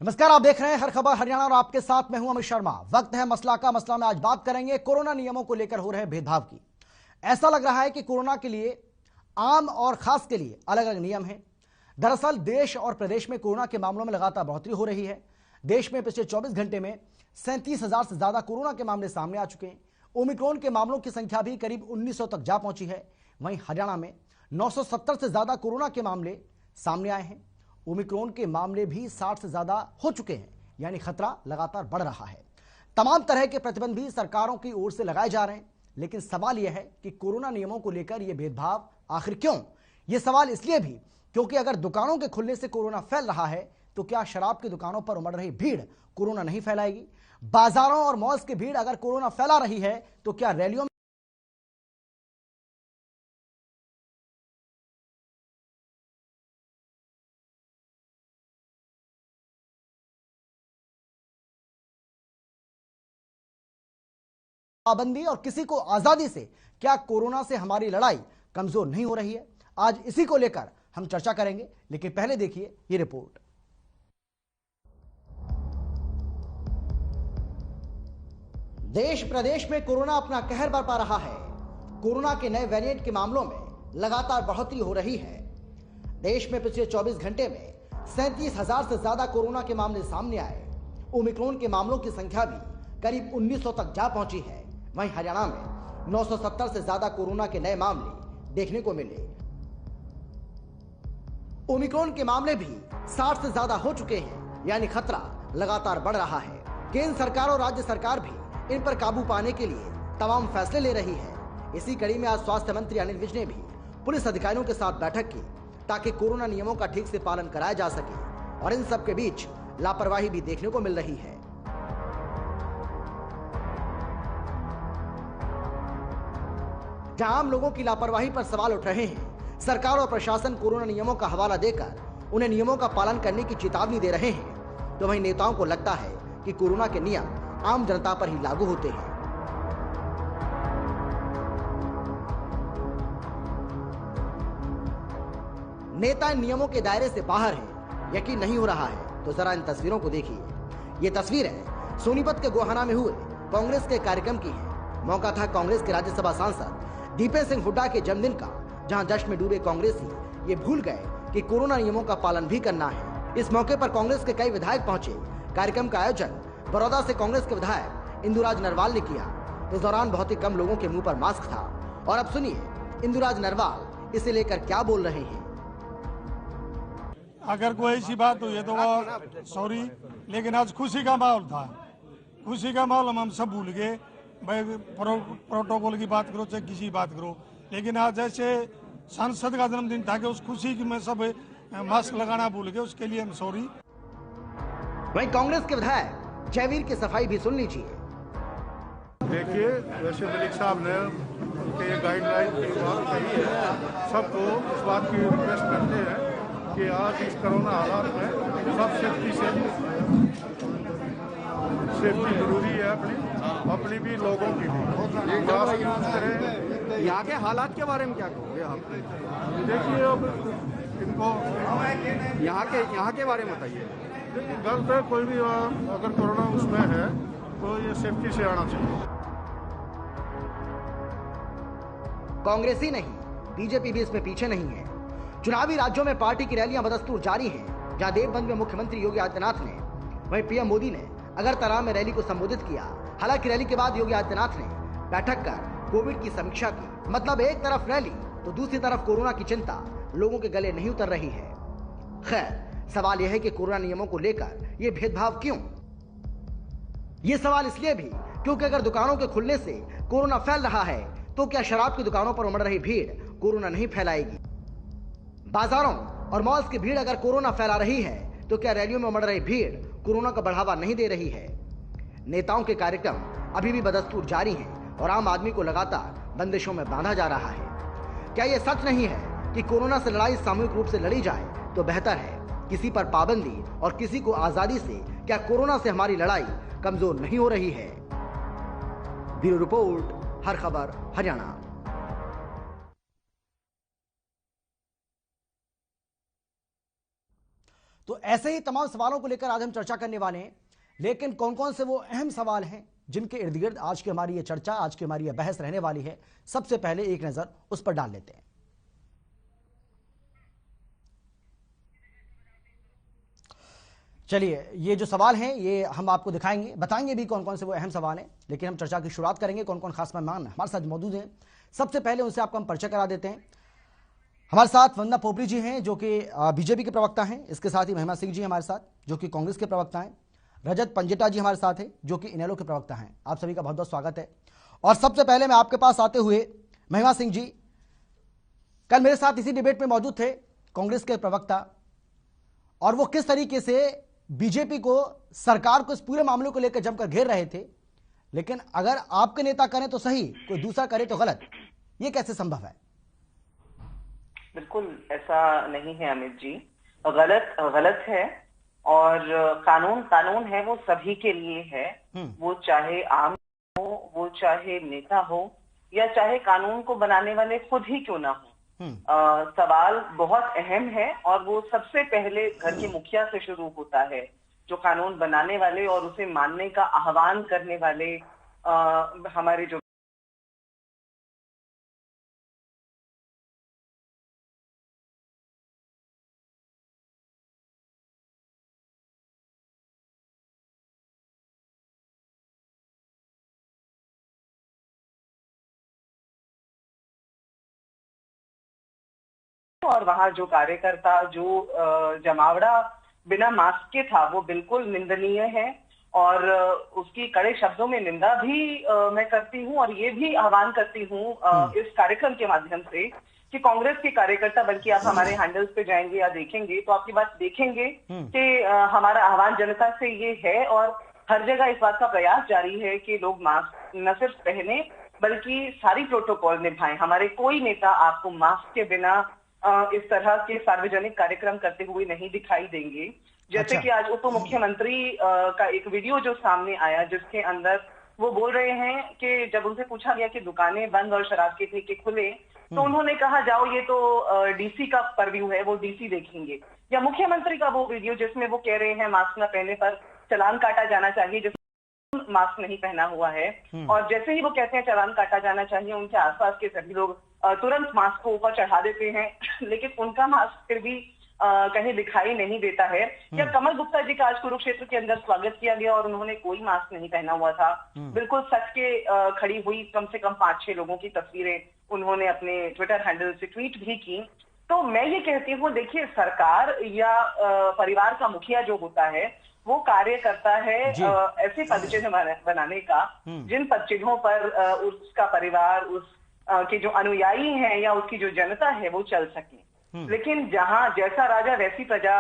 नमस्कार, आप देख रहे हैं हर खबर हरियाणा और आपके साथ मैं हूं अमित शर्मा। वक्त है मसला का। मसला में आज बात करेंगे कोरोना नियमों को लेकर हो रहे भेदभाव की। ऐसा लग रहा है कि कोरोना के लिए आम और खास के लिए अलग अलग नियम हैं। दरअसल देश और प्रदेश में कोरोना के मामलों में लगातार बढ़ोतरी हो रही है। देश में पिछले 24 घंटे में 37,000 से ज्यादा कोरोना के मामले सामने आ चुके हैं। ओमिक्रॉन के मामलों की संख्या भी करीब 1900 तक जा पहुंची है। वहीं हरियाणा में 970 से ज्यादा कोरोना के मामले सामने आए हैं। ओमिक्रॉन के मामले भी 60 से ज्यादा हो चुके हैं, यानी खतरा लगातार बढ़ रहा है। तमाम तरह के प्रतिबंध भी सरकारों की ओर से लगाए जा रहे हैं, लेकिन सवाल यह है कि कोरोना नियमों को लेकर यह भेदभाव आखिर क्यों? यह सवाल इसलिए भी क्योंकि अगर दुकानों के खुलने से कोरोना फैल रहा है तो क्या शराब की दुकानों पर उमड़ रही भीड़ कोरोना नहीं फैलाएगी? बाजारों और मॉल्स की भीड़ अगर कोरोना फैला रही है तो क्या रैलियों पाबंदी और किसी को आजादी से क्या कोरोना से हमारी लड़ाई कमजोर नहीं हो रही है? आज इसी को लेकर हम चर्चा करेंगे, लेकिन पहले देखिए ये रिपोर्ट। देश प्रदेश में कोरोना अपना कहर बरपा रहा है। कोरोना के नए वेरिएंट के मामलों में लगातार बढ़ोतरी हो रही है। देश में पिछले 24 घंटे में 37,000 से ज्यादा कोरोना के मामले सामने आए। ओमिक्रॉन के मामलों की संख्या भी करीब 1900 तक जा पहुंची है। वहीं हरियाणा में 970 से ज्यादा कोरोना के नए मामले देखने को मिले। ओमिक्रॉन के मामले भी 60 से ज्यादा हो चुके हैं, यानी खतरा लगातार बढ़ रहा है। केंद्र सरकार और राज्य सरकार भी इन पर काबू पाने के लिए तमाम फैसले ले रही है। इसी कड़ी में आज स्वास्थ्य मंत्री अनिल विज ने भी पुलिस अधिकारियों के साथ बैठक की ताकि कोरोना नियमों का ठीक से पालन कराया जा सके, और इन सब के बीच लापरवाही भी देखने को मिल रही है। जहां आम लोगों की लापरवाही पर सवाल उठ रहे हैं, सरकार और प्रशासन कोरोना नियमों का हवाला देकर उन्हें नियमों का पालन करने की चेतावनी दे रहे हैं, तो वहीं नेताओं को लगता है कि कोरोना के नियम आम जनता पर ही लागू होते हैं। नेता इन नियमों के दायरे से बाहर है। यकीन नहीं हो रहा है तो जरा इन तस्वीरों को देखिए। ये तस्वीरें सोनीपत के गोहाना में हुए कांग्रेस के कार्यक्रम की है। मौका था कांग्रेस के राज्यसभा सांसद दीपेश सिंह हुड्डा के जन्मदिन का, जहां जश्न में डूबे कांग्रेसी ये भूल गए कि कोरोना नियमों का पालन भी करना है। इस मौके पर कांग्रेस के कई विधायक पहुंचे। कार्यक्रम का आयोजन बड़ौदा से कांग्रेस के विधायक इंदुराज नरवाल ने किया। इस दौरान बहुत ही कम लोगों के मुंह पर मास्क था, और अब सुनिए इंदुराज नरवाल इसे लेकर क्या बोल रहे हैं। अगर कोई ऐसी बात हुई है तो वो सॉरी, लेकिन आज खुशी का माहौल था। खुशी का माहौल हम सब भूल गए। भाई प्रोटोकॉल की बात करो चाहे किसी बात करो, लेकिन आज ऐसे सांसद का जन्मदिन था कि उस खुशी की में सब मास्क लगाना भूल गए, उसके लिए हम सॉरी। वहीं कांग्रेस के विधायक जयवीर की सफाई भी सुन लीजिए। देखिए, वैसे मलिक साहब ने उनके गाइडलाइन की बात कही है। सबको इस बात की रिक्वेस्ट करते हैं कि आज इस कोरोना हालात में सब सेफ्टी जरूरी है, अपनी भी लोगों की भी। मास्क यूज करें। यहाँ के हालात के बारे में क्या कहोगे आप? देखिए, अब इनको यहाँ के बारे में बताइए। गलत है, कोई भी अगर कोरोना उसमें है तो ये सेफ्टी से आना चाहिए। कांग्रेस ही नहीं, बीजेपी भी इसमें पीछे नहीं है। चुनावी राज्यों में पार्टी की रैलियां बदस्तूर जारी हैं। जहां देवबंद में मुख्यमंत्री योगी आदित्यनाथ ने, वहीं पीएम मोदी ने अगरतला में रैली को संबोधित किया। हालांकि रैली के बाद योगी आदित्यनाथ ने बैठक कर कोविड की समीक्षा की। मतलब एक तरफ रैली तो दूसरी तरफ कोरोना की चिंता लोगों के गले नहीं उतर रही है। खैर, सवाल यह है कि कोरोना नियमों को लेकर यह भेदभाव क्यों? यह सवाल इसलिए भी क्योंकि अगर दुकानों के खुलने से कोरोना फैल रहा है तो क्या शराब की दुकानों पर उमड़ रही भीड़ कोरोना नहीं फैलाएगी? बाजारों और मॉल्स की भीड़ अगर कोरोना फैला रही है तो क्या रैलियों में उमड़ रही भीड़ कोरोना का बढ़ावा नहीं दे रही है? नेताओं के कार्यक्रम अभी भी बदस्तूर जारी हैं और आम आदमी को लगातार बंदिशों में बांधा जा रहा है। क्या यह सच नहीं है कि कोरोना से लड़ाई सामूहिक रूप से लड़ी जाए तो बेहतर है? किसी पर पाबंदी और किसी को आजादी से क्या कोरोना से हमारी लड़ाई कमजोर नहीं हो रही है? ब्यूरो रिपोर्ट, हर खबर हरियाणा। तो ऐसे ही तमाम सवालों को लेकर आज हम चर्चा करने वाले हैं, लेकिन कौन कौन से वो अहम सवाल हैं जिनके इर्द गिर्द आज की हमारी ये चर्चा, आज की हमारी ये बहस रहने वाली है, सबसे पहले एक नजर उस पर डाल लेते हैं। चलिए, ये जो सवाल हैं ये हम आपको दिखाएंगे, बताएंगे भी कौन कौन से वो अहम सवाल हैं, लेकिन हम चर्चा की शुरुआत करेंगे। कौन कौन खास मेहमान हमारे साथ मौजूद हैं, सबसे पहले उनसे आपको हम परिचय करा देते हैं। हमारे साथ वंदना पोपरी जी हैं जो कि बीजेपी के प्रवक्ता हैं, इसके साथ ही महिमा सिंह जी हमारे साथ जो कि कांग्रेस के प्रवक्ता हैं, रजत पंजेटा जी हमारे साथ हैं जो कि इनेलो के प्रवक्ता हैं। आप सभी का बहुत बहुत स्वागत है। और सबसे पहले मैं आपके पास आते हुए महिमा सिंह जी, कल मेरे साथ इसी डिबेट में मौजूद थे कांग्रेस के प्रवक्ता, और वो किस तरीके से बीजेपी को, सरकार को इस पूरे मामले को लेकर जमकर घेर रहे थे, लेकिन अगर आपके नेता करें तो सही, कोई दूसरा करे तो गलत, ये कैसे संभव है? बिल्कुल ऐसा नहीं है अमित जी, गलत गलत है और कानून कानून है, वो सभी के लिए है। वो चाहे आम हो, वो चाहे नेता हो, या चाहे कानून को बनाने वाले खुद ही क्यों ना हो। सवाल बहुत अहम है और वो सबसे पहले घर के मुखिया से शुरू होता है, जो कानून बनाने वाले और उसे मानने का आह्वान करने वाले हमारे जो और वहां जो कार्यकर्ता, जो जमावड़ा बिना मास्क के था, वो बिल्कुल निंदनीय है और उसकी कड़े शब्दों में निंदा भी मैं करती हूँ और ये भी आह्वान करती हूँ इस कार्यक्रम के माध्यम से कि कांग्रेस के कार्यकर्ता, बल्कि आप हमारे हैंडल्स पे जाएंगे या देखेंगे तो आपकी बात देखेंगे कि हमारा आह्वान जनता से ये है और हर जगह इस बात का प्रयास जारी है कि लोग मास्क न सिर्फ पहने बल्कि सारी प्रोटोकॉल निभाएं। हमारे कोई नेता आपको मास्क के बिना इस तरह के सार्वजनिक कार्यक्रम करते हुए नहीं दिखाई देंगे। जैसे कि आज उप मुख्यमंत्री का एक वीडियो जो सामने आया, जिसके अंदर वो बोल रहे हैं कि जब उनसे पूछा गया कि दुकानें बंद और शराब के ठेके खुले, तो उन्होंने कहा जाओ ये तो डीसी का परव्यू है, वो डीसी देखेंगे। या मुख्यमंत्री का वो वीडियो जिसमें वो कह रहे हैं मास्क न पहनने पर चलान काटा जाना चाहिए, जिस मास्क नहीं पहना हुआ है, और जैसे ही वो कहते हैं चालान काटा जाना चाहिए, उनके आसपास के सभी लोग तुरंत मास्क को ऊपर चढ़ा देते हैं, लेकिन उनका मास्क फिर भी कहीं दिखाई नहीं देता है। या कमल गुप्ता जी का आज कुरुक्षेत्र के अंदर स्वागत किया गया और उन्होंने कोई मास्क नहीं पहना हुआ था। बिल्कुल सच के खड़ी हुई कम से कम 5-6 लोगों की तस्वीरें उन्होंने अपने ट्विटर हैंडल से ट्वीट भी की। तो मैं ये कहती हूँ, देखिए, सरकार या परिवार का मुखिया जो होता है वो कार्य करता है ऐसे पदचिन्ह बनाने का जिन पदचिन्हों पर उसका परिवार, उस के जो अनुयायी हैं या उसकी जो जनता है वो चल सके। लेकिन जहां जैसा राजा वैसी प्रजा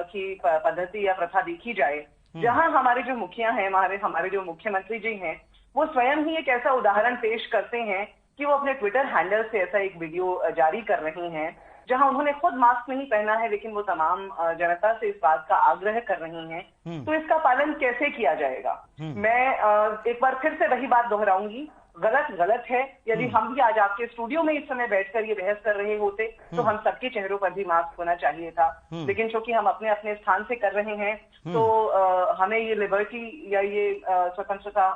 की पद्धति या प्रथा देखी जाए, जहां हमारे जो मुखिया हैं, हमारे जो मुख्यमंत्री जी हैं, वो स्वयं ही एक ऐसा उदाहरण पेश करते हैं कि वो अपने ट्विटर हैंडल से ऐसा एक वीडियो जारी कर रहे हैं जहां उन्होंने खुद मास्क नहीं पहना है, लेकिन वो तमाम जनता से इस बात का आग्रह कर रही हैं। तो इसका पालन कैसे किया जाएगा? मैं एक बार फिर से वही बात दोहराऊंगी, गलत गलत है। यदि हम भी आज आपके स्टूडियो में इस समय बैठकर ये बहस कर रहे होते तो हम सबके चेहरों पर भी मास्क होना चाहिए था, लेकिन चूंकि हम अपने अपने स्थान से कर रहे हैं तो हमें ये लिबर्टी या ये स्वतंत्रता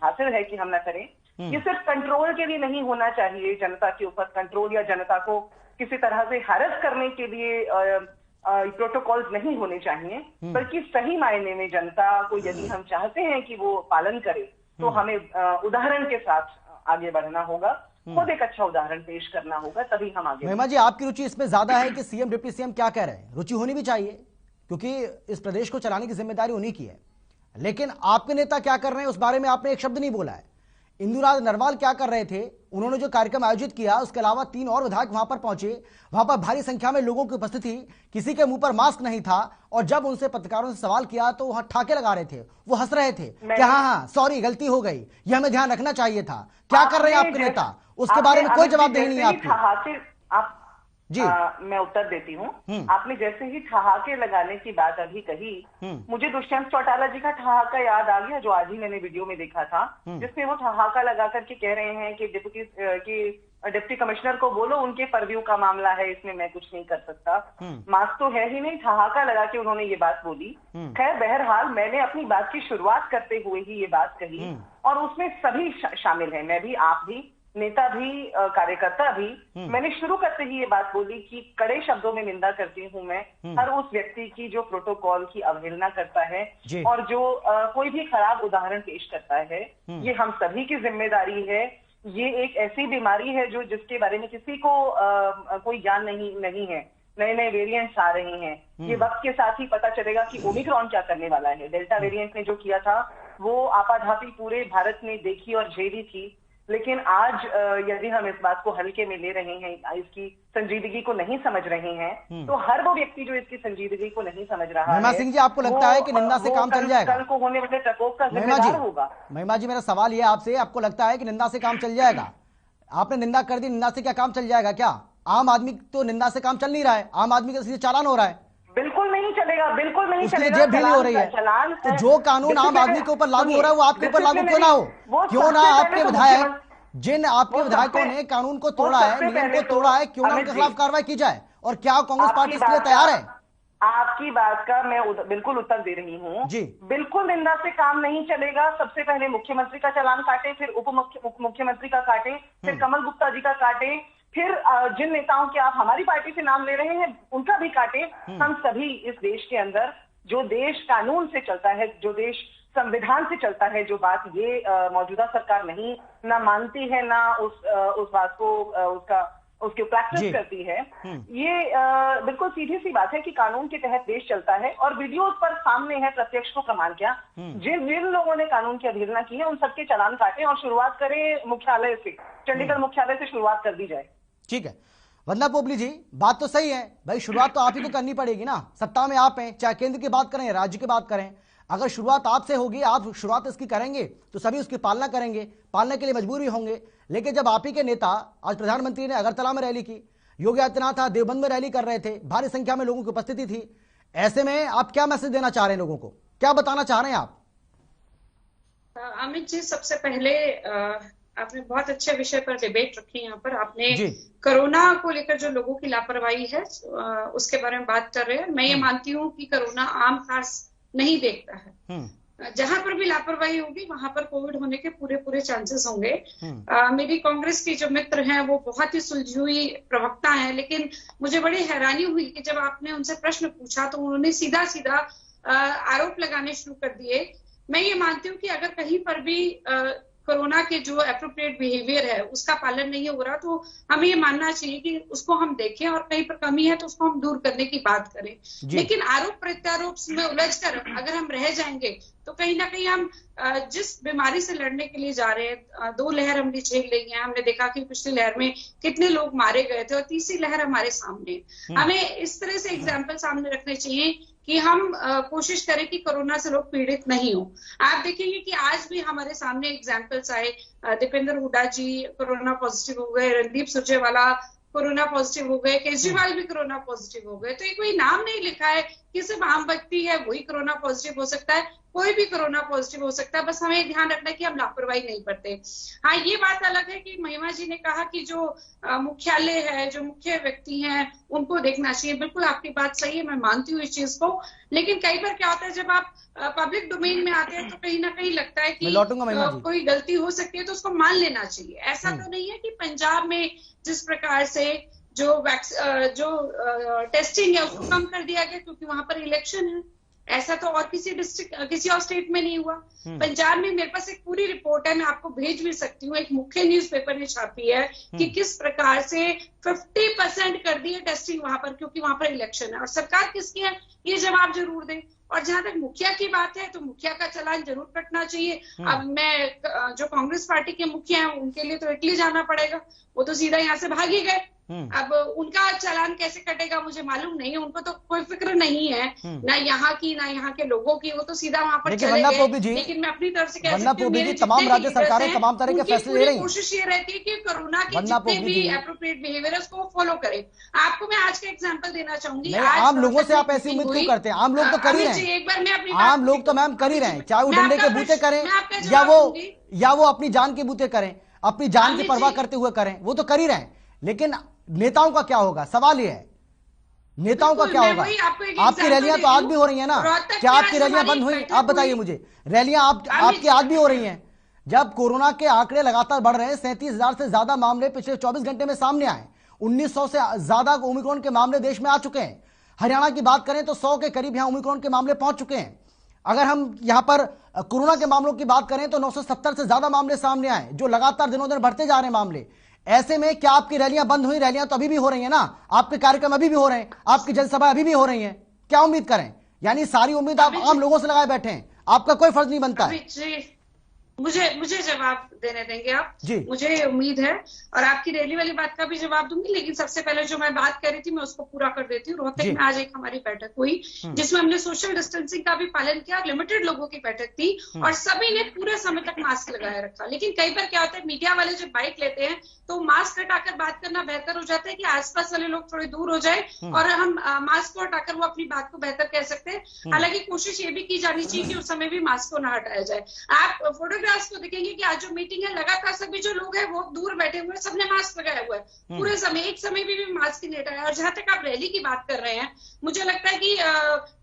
हासिल है कि हम न करें। ये सिर्फ कंट्रोल के लिए नहीं होना चाहिए, जनता के ऊपर कंट्रोल या जनता को किसी तरह से हैरेस करने के लिए प्रोटोकॉल्स नहीं होने चाहिए, बल्कि सही मायने में जनता को यदि हम चाहते हैं कि वो पालन करे तो हमें उदाहरण के साथ आगे बढ़ना होगा, खुद एक अच्छा उदाहरण पेश करना होगा, तभी हम आगे। महिमा जी, आपकी रुचि इसमें ज्यादा है कि सीएम डिप्टी सीएम क्या कह रहे हैं? रुचि होनी भी चाहिए क्योंकि इस प्रदेश को चलाने की जिम्मेदारी उन्हीं की है, लेकिन आपके नेता क्या कर रहे हैं उस बारे में आपने एक शब्द नहीं बोला है। इंदुराज नरवाल क्या कर रहे थे? उन्होंने जो कार्यक्रम आयोजित किया, उसके अलावा 3 और विधायक वहां पर पहुंचे, वहां पर भारी संख्या में लोगों की उपस्थिति, किसी के मुंह पर मास्क नहीं था, और जब उनसे पत्रकारों से सवाल किया तो वहां ठाके लगा रहे थे, वो हंस रहे थे कि हाँ सॉरी, गलती हो गई, ये हमें ध्यान रखना चाहिए था। क्या कर रहे हैं आपके नेता? उसके बारे में कोई जवाबदेही नहीं है आपकी। जी। मैं उत्तर देती हूँ। आपने जैसे ही ठहाके लगाने की बात अभी कही, मुझे दुष्यंत चौटाला जी का ठहाका याद आ गया, जो आज ही मैंने वीडियो में देखा था, जिसमें वो ठहाका लगा करके कह रहे हैं कि डिप्टी कमिश्नर को बोलो, उनके परव्यू का मामला है, इसमें मैं कुछ नहीं कर सकता। मास्क तो है ही नहीं, ठहाका लगा के उन्होंने ये बात बोली। खैर, बहरहाल मैंने अपनी बात की शुरुआत करते हुए ही ये बात कही, और उसमें सभी शामिल हैं, मैं भी, आप भी, नेता भी, कार्यकर्ता भी। मैंने शुरू करते ही ये बात बोली कि कड़े शब्दों में निंदा करती हूं मैं हर उस व्यक्ति की जो प्रोटोकॉल की अवहेलना करता है और जो कोई भी खराब उदाहरण पेश करता है। ये हम सभी की जिम्मेदारी है। ये एक ऐसी बीमारी है जो जिसके बारे में किसी को कोई ज्ञान नहीं है। नए नए वेरिएंट्स आ रहे हैं। ये वक्त के साथ ही पता चलेगा कि ओमिक्रॉन क्या करने वाला है। डेल्टा वेरिएंट ने जो किया था वो आपाधापी पूरे भारत में देखी और झेली थी। लेकिन आज यदि हम इस बात को हल्के में ले रहे हैं, इसकी संजीदगी को नहीं समझ रहे हैं, तो हर वो व्यक्ति जो इसकी संजीदगी को नहीं समझ रहा है, महिमा सिंह जी, आपको लगता है कि निंदा से काम चल जाएगा? कल को होने वाले प्रकोप का जिम्मेदार होगा। महिमा जी, मेरा सवाल ये आपसे, आपको लगता है कि निंदा से काम चल जाएगा? आपने निंदा कर दी, निंदा से क्या काम चल जाएगा? क्या आम आदमी तो निंदा से काम चल नहीं रहा है, आम आदमी का सीधे चालान हो रहा है। बिल्कुल नहीं चलेगा, बिल्कुल नहीं चलेगा। जेब ढीली हो रही है। तो जो कानून आम आदमी के ऊपर लागू हो रहा है वो आपके ऊपर लागू क्यों ना हो? क्यों ना आपके विधायक, जिन आपके विधायकों ने कानून को तोड़ा है, नियम को तोड़ा है, क्यों ना उनके खिलाफ कार्रवाई की जाए? और क्या कांग्रेस पार्टी इसके लिए तैयार है? आपकी बात का मैं बिल्कुल उत्तर दे रही हूँ जी। बिल्कुल निंदा से काम नहीं चलेगा। सबसे पहले मुख्यमंत्री का चालान काटे, फिर उप मुख्यमंत्री का काटे, फिर कमल गुप्ता जी का काटे, फिर जिन नेताओं के आप हमारी पार्टी से नाम ले रहे हैं उनका भी काटे। हम सभी इस देश के अंदर, जो देश कानून से चलता है, जो देश संविधान से चलता है, जो बात ये मौजूदा सरकार नहीं ना मानती है, ना उस बात को उसके प्रैक्टिस करती है, ये बिल्कुल सीधी सी बात है कि कानून के तहत देश चलता है। और वीडियोस पर सामने है, प्रत्यक्ष को प्रमाण क्या, जिन लोगों ने कानून की अवहेलना की है उन सबके चालान काटें और शुरुआत करें मुख्यालय से, चंडीगढ़ मुख्यालय से शुरुआत कर दी जाए। ठीक है वंदना पोपली जी, बात तो सही है भाई, शुरुआत तो आप ही को करनी पड़ेगी ना, सत्ता में आप हैं, चाहे केंद्र की बात करें, राज्य की बात करें। अगर शुरुआत आपसे होगी, आप शुरुआत इसकी करेंगे तो सभी उसकी पालना करेंगे, पालने के लिए मजबूर भी होंगे। लेकिन जब आप ही के नेता, आज प्रधानमंत्री ने अगरतला में रैली की, योगी आदित्यनाथ देवबंद में रैली कर रहे थे, भारी संख्या में लोगों की उपस्थिति थी, ऐसे में आप क्या मैसेज देना चाह रहे हैं लोगों को, क्या बताना चाह रहे हैं आप? अमित जी, सबसे पहले आपने बहुत अच्छे विषय पर डिबेट रखी। यहाँ पर आपने कोरोना को लेकर जो लोगों की लापरवाही है उसके बारे में बात कर रहे हैं। मैं ये मानती हूँ कि कोरोना आम खास नहीं देखता है। जहां पर भी लापरवाही होगी वहां पर कोविड होने के पूरे चांसेस होंगे। मेरी कांग्रेस की जो मित्र हैं वो बहुत ही सुलझी हुई प्रवक्ता हैं, लेकिन मुझे बड़ी हैरानी हुई कि जब आपने उनसे प्रश्न पूछा तो उन्होंने सीधा आरोप लगाने शुरू कर दिए। मैं ये मानती हूँ कि अगर कहीं पर भी कोरोना के जो एप्रोप्रिएट बिहेवियर है उसका पालन नहीं हो रहा तो हमें ये मानना चाहिए कि उसको हम देखें और कहीं पर कमी है तो उसको हम दूर करने की बात करें। लेकिन आरोप प्रत्यारोप में उलझकर अगर हम रह जाएंगे तो कहीं ना कहीं हम जिस बीमारी से लड़ने के लिए जा रहे हैं, 2 लहर हमने झेल ली है, हमने देखा कि पिछली लहर में कितने लोग मारे गए थे और तीसरी लहर हमारे सामने। हमें इस तरह से एग्जाम्पल सामने रखने चाहिए कि हम कोशिश करें कि कोरोना से लोग पीड़ित नहीं हो। आप देखेंगे कि आज भी हमारे सामने एग्जाम्पल्स आए, दीपेंद्र हुड्डा जी कोरोना पॉजिटिव हो गए, रणदीप सुरजेवाला कोरोना पॉजिटिव हो गए, केजरीवाल भी कोरोना पॉजिटिव हो गए। तो ये कोई नाम नहीं लिखा है कि सिर्फ आम व्यक्ति है वही कोरोना पॉजिटिव हो सकता है, कोई भी कोरोना पॉजिटिव हो सकता है। बस हमें ध्यान रखना है कि हम लापरवाही नहीं करते। हाँ, ये बात अलग है कि महिमा जी ने कहा कि जो मुख्यालय है, जो मुख्य व्यक्ति हैं उनको देखना चाहिए। बिल्कुल आपकी बात सही है, मैं मानती हूँ इस चीज को। लेकिन कई बार क्या होता है, जब आप पब्लिक डोमेन में आते हैं तो कहीं ना कहीं लगता है कि कोई गलती हो सकती है तो उसको मान लेना चाहिए। ऐसा तो नहीं है कि पंजाब में जिस प्रकार से जो टेस्टिंग है उसको कम कर दिया गया क्योंकि वहां पर इलेक्शन है, ऐसा तो और किसी और स्टेट में नहीं हुआ। पंजाब में मेरे पास एक पूरी रिपोर्ट है, मैं आपको भेज भी सकती हूँ, एक मुख्य न्यूज़पेपर ने छापी है कि किस प्रकार से 50% कर दी है टेस्टिंग वहां पर क्योंकि वहां पर इलेक्शन है। और सरकार किसकी है ये जवाब जरूर दे। और जहां तक मुखिया की बात है तो मुखिया का चालान जरूर कटना चाहिए। अब मैं जो कांग्रेस पार्टी के मुखिया हैं उनके लिए तो इटली जाना पड़ेगा, वो तो सीधा यहाँ से भाग ही गए, अब उनका चालान कैसे कटेगा मुझे मालूम नहीं है, उनको तो कोई फिक्र नहीं है ना यहाँ की ना यहाँ के लोगों की, वो तो सीधा वहां पर चले गए। लेकिन मैं अपनी तरफ से कह सकती हूँ मेरे तमाम राज्य सरकारें तमाम तरह के फैसले ले रही हैं। कोशिश ये रहती है कि कोरोना के जितने भी एप्रोप्रिएट बिहेवियर है उसको फॉलो करें। आपको मैं आज का एग्जाम्पल देना चाहूंगी। आम लोगों से आप ऐसी उम्मीद क्यों करते हैं? आम लोग तो कर ही रहे हैं, एक बार मैं अपनी आम लोग तो मैम कर ही रहे हैं, चाहे वो डंडे के बूते करें या वो अपनी जान के बूते करें, अपनी जान की परवाह करते हुए करें, वो तो कर ही रहे हैं। लेकिन नेताओं का क्या होगा? सवाल ये है, नेताओं का क्या होगा? आपकी रैलियां तो आज भी हो रही है ना, क्या आपकी रैलियां बंद हुई? आप बताइए मुझे, रैलियां आपकी आज भी हो रही हैं। जब कोरोना के आंकड़े लगातार बढ़ रहे हैं, 37,000 से ज्यादा मामले पिछले 24 घंटे में सामने आए, 1900 से ज्यादा ओमिक्रॉन के मामले देश में आ चुके हैं। हरियाणा की बात करें तो 100 के करीब यहां ओमिक्रॉन के मामले पहुंच चुके हैं। अगर हम यहां पर कोरोना के मामलों की बात करें तो 970 से ज्यादा मामले सामने आए, जो लगातार दिनों दिन बढ़ते जा रहे हैं मामले। ऐसे में क्या आपकी रैलियां बंद हुई? रैलियां तो अभी भी हो रही है ना, आपके कार्यक्रम अभी भी हो रहे हैं, आपकी जनसभा अभी भी हो रही है। क्या उम्मीद करें? यानी सारी उम्मीद आप आम लोगों से लगाए बैठे हैं, आपका कोई फर्ज नहीं बनता है। मुझे जवाब देने देंगे आप जी? मुझे उम्मीद है और आपकी रैली वाली बात का भी जवाब दूंगी, लेकिन सबसे पहले जो मैं बात कर रही थी मैं उसको पूरा कर देती हूँ। रोहतक में आज एक हमारी बैठक हुई जिसमें हमने सोशल डिस्टेंसिंग का भी पालन किया, लिमिटेड लोगों की बैठक थी और सभी ने पूरे समय तक मास्क लगाए रखा। लेकिन कई बार क्या होता है, मीडिया वाले जब बाइट लेते हैं तो मास्क हटाकर बात करना बेहतर हो जाता है कि आसपास वाले लोग थोड़े दूर हो जाए और हम मास्क को हटाकर वो अपनी बात को बेहतर कह सकते हैं। हालांकि कोशिश ये भी की जानी चाहिए कि उस समय भी मास्क को ना हटाया जाए। आप फोटोग्राफ्स को देखेंगे कि आज जो मीटिंग है लगातार सभी जो लोग हैं वो दूर बैठे हुए हैं, सबने मास्क लगाया हुआ है पूरे समय, एक समय भी मास्क नहीं हटाया। और जहां तक आप रैली की बात कर रहे हैं, मुझे लगता है कि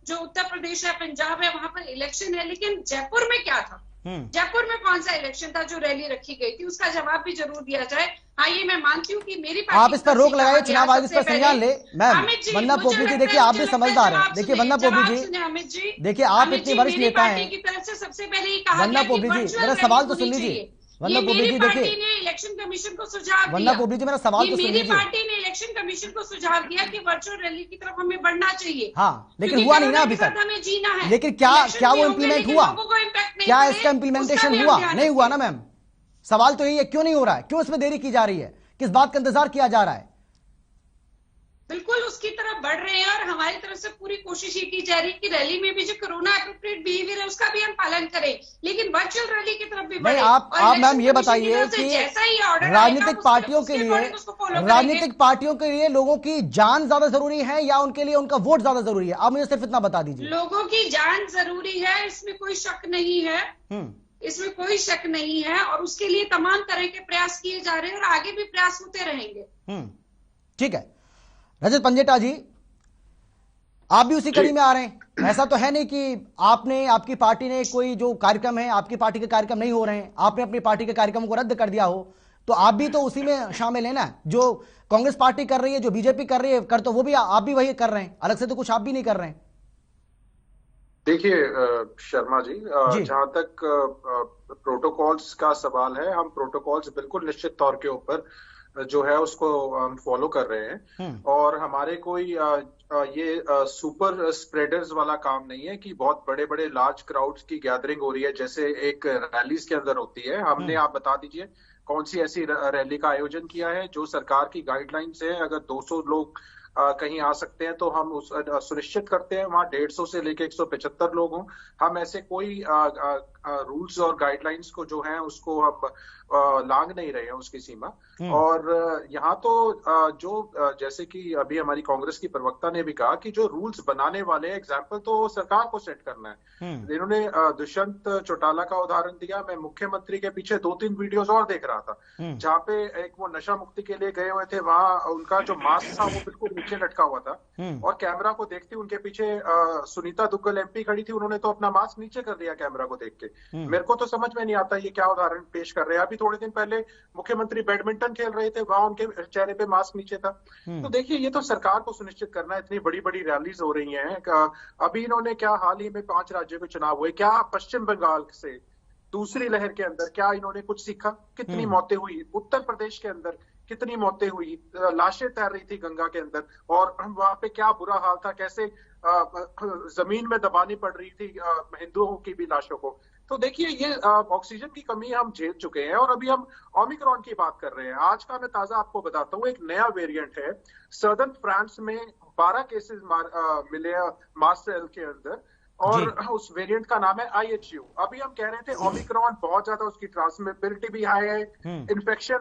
जो उत्तर प्रदेश है, पंजाब है, वहां पर इलेक्शन है, लेकिन जयपुर में क्या था? जयपुर में कौन सा इलेक्शन था जो रैली रखी गई थी? उसका जवाब भी जरूर दिया जाए। हाँ, ये मैं मानती हूँ कि मेरी पार्टी, आप इस पर रोक लगाइए, चुनाव आयोग इस पर संज्ञान ले। मैम वंदना पोपली जी, देखिए आप भी समझदार हैं। देखिए वंदना पोपली जी, देखिए आप इतनी वरिष्ठ नेता हैं। की तरफ से सबसे पहले ही कहा वंदना पोपली जी, मेरा सवाल तो सुन लीजिए। वंदना पोपली जी, देखिए इलेक्शन कमीशन को सुझाव दिया। वंदना पोपली जी, मेरा सवाल तो सुन लीजिए। मेरी पार्टी ने इलेक्शन कमीशन को सुझाव दिया कि वर्चुअल रैली की तरफ हमें बढ़ना चाहिए। हाँ, लेकिन हुआ नहीं ना अभी तक। हमें जीना है, लेकिन क्या वो इम्प्लीमेंट हुआ? क्या इसका इम्प्लीमेंटेशन हुआ? नहीं हुआ ना मैम। सवाल तो यही है, क्यों नहीं हो रहा है? क्यों इसमें देरी की जा रही है? किस बात का इंतजार किया जा रहा है? बिल्कुल उसकी तरफ बढ़ रहे हैं और हमारी तरफ से पूरी कोशिश ये की जा रही है कि रैली में भी जो कोरोना एप्रोप्रिएट बिहेवियर है उसका भी हम पालन करें, लेकिन वर्चुअल रैली की तरफ भी बढ़े। आप मैम ये बताइए कि राजनीतिक पार्टियों के लिए लोगों की जान ज्यादा जरूरी है या उनके लिए उनका वोट ज्यादा जरूरी है? आप मुझे सिर्फ इतना बता दीजिए। लोगों की जान जरूरी है, इसमें कोई शक नहीं है, इसमें कोई शक नहीं है और उसके लिए तमाम तरह के प्रयास किए जा रहे हैं और आगे भी प्रयास होते रहेंगे। ठीक है रजत पंजेटा जी, आप भी उसी कड़ी में आ रहे हैं। ऐसा तो है नहीं कि आपकी पार्टी ने कोई जो कार्यक्रम है, आपकी पार्टी के कार्यक्रम नहीं हो रहे हैं, आपने अपनी पार्टी के कार्यक्रम को रद्द कर दिया हो, तो आप भी तो उसी में शामिल है ना। जो कांग्रेस पार्टी कर रही है, जो बीजेपी कर रही है, कर तो वो भी आप भी वही कर रहे हैं, अलग से तो कुछ आप भी नहीं कर रहे हैं। देखिए शर्मा जी, जहां तक प्रोटोकॉल्स का सवाल है, हम प्रोटोकॉल्स बिल्कुल निश्चित तौर के ऊपर जो है उसको हम फॉलो कर रहे हैं और हमारे कोई ये सुपर स्प्रेडर्स वाला काम नहीं है कि बहुत बड़े बड़े लार्ज क्राउड्स की गैदरिंग हो रही है जैसे एक रैलीज के अंदर होती है। हमने, आप बता दीजिए कौन सी ऐसी रैली का आयोजन किया है जो सरकार की गाइडलाइंस है। अगर 200 लोग कहीं आ सकते हैं तो हम उस सुनिश्चित करते हैं वहां 150 से लेके 175 लोग हों। हम ऐसे कोई रूल्स और गाइडलाइंस को जो है उसको हम लांघ नहीं रहे हैं उसकी सीमा। और यहाँ तो जो जैसे कि अभी हमारी कांग्रेस की प्रवक्ता ने भी कहा कि जो रूल्स बनाने वाले एग्जाम्पल तो सरकार को सेट करना है। इन्होंने दुष्यंत चौटाला का उदाहरण दिया। मैं मुख्यमंत्री के पीछे 2-3 वीडियोस और देख रहा था जहाँ पे एक वो नशा मुक्ति के लिए गए हुए थे, वहां उनका जो मास्क था वो बिल्कुल नीचे लटका हुआ था और कैमरा को देखते उनके पीछे सुनीता दुग्गल एमपी खड़ी थी, उन्होंने तो अपना मास्क नीचे कर दिया कैमरा को देख के। मेरे को तो समझ में नहीं आता ये क्या उदाहरण पेश कर रहे हैं। अभी थोड़े दिन पहले मुख्यमंत्री बैडमिंटन खेल रहे थे, वहां उनके चेहरे पे मास्क नीचे था। तो देखिए ये तो सरकार को सुनिश्चित करना है। इतनी बड़ी बड़ी रैलीज हो रही हैं। अभी इन्होंने क्या हाल ही में 5 राज्यों के चुनाव हुए, क्या पश्चिम बंगाल से दूसरी लहर के अंदर क्या इन्होंने कुछ सीखा? कितनी मौतें हुई उत्तर प्रदेश के अंदर, कितनी मौतें हुई, लाशें तैर रही थी गंगा के अंदर और वहां पे क्या बुरा हाल था, कैसे जमीन में दबानी पड़ रही थी हिंदुओं की भी लाशों को। तो देखिए ये ऑक्सीजन की कमी हम झेल चुके हैं और अभी हम ओमिक्रॉन की बात कर रहे हैं। आज का मैं ताजा आपको बताता हूँ, एक नया वेरिएंट है सदर्न फ्रांस में 12 केसेस मिले मार्सेल के अंदर और उस वेरिएंट का नाम है IHU। अभी हम कह रहे थे ओमिक्रॉन बहुत ज्यादा उसकी ट्रांसमिटेबिलिटी भी हाई है, इन्फेक्शन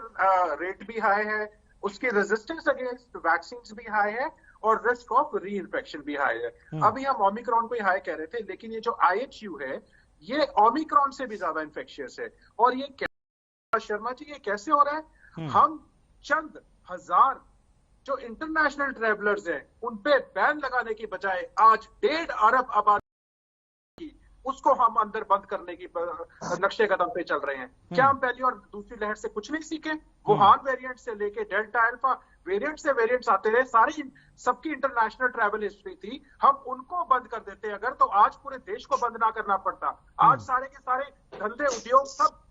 रेट भी हाई है, उसकी रेजिस्टेंस अगेंस्ट वैक्सीन भी हाई है और रिस्क ऑफ री इन्फेक्शन भी हाई है। अभी हम ओमिक्रॉन को ही हाई कह रहे थे, लेकिन ये जो IHU है ये ओमिक्रॉन से भी ज्यादा इन्फेक्शियस है। और ये शर्मा जी ये कैसे हो रहा है? हम चंद हजार जो इंटरनेशनल ट्रेवलर्स हैं उन पे बैन लगाने की बजाय आज 1.5 अरब आबादी उसको हम अंदर बंद करने की नक्शे कदम पे चल रहे हैं। क्या हम पहली और दूसरी लहर से कुछ नहीं सीखे? वुहान वेरिएंट से लेके डेल्टा अल्फा वेरिएंट से वेरिएंट्स आते रहे, सारी सबकी इंटरनेशनल ट्रैवल हिस्ट्री थी। हम उनको बंद कर देते अगर तो आज पूरे देश को बंद ना करना पड़ता। आज सारे के सारे धंधे उद्योग सब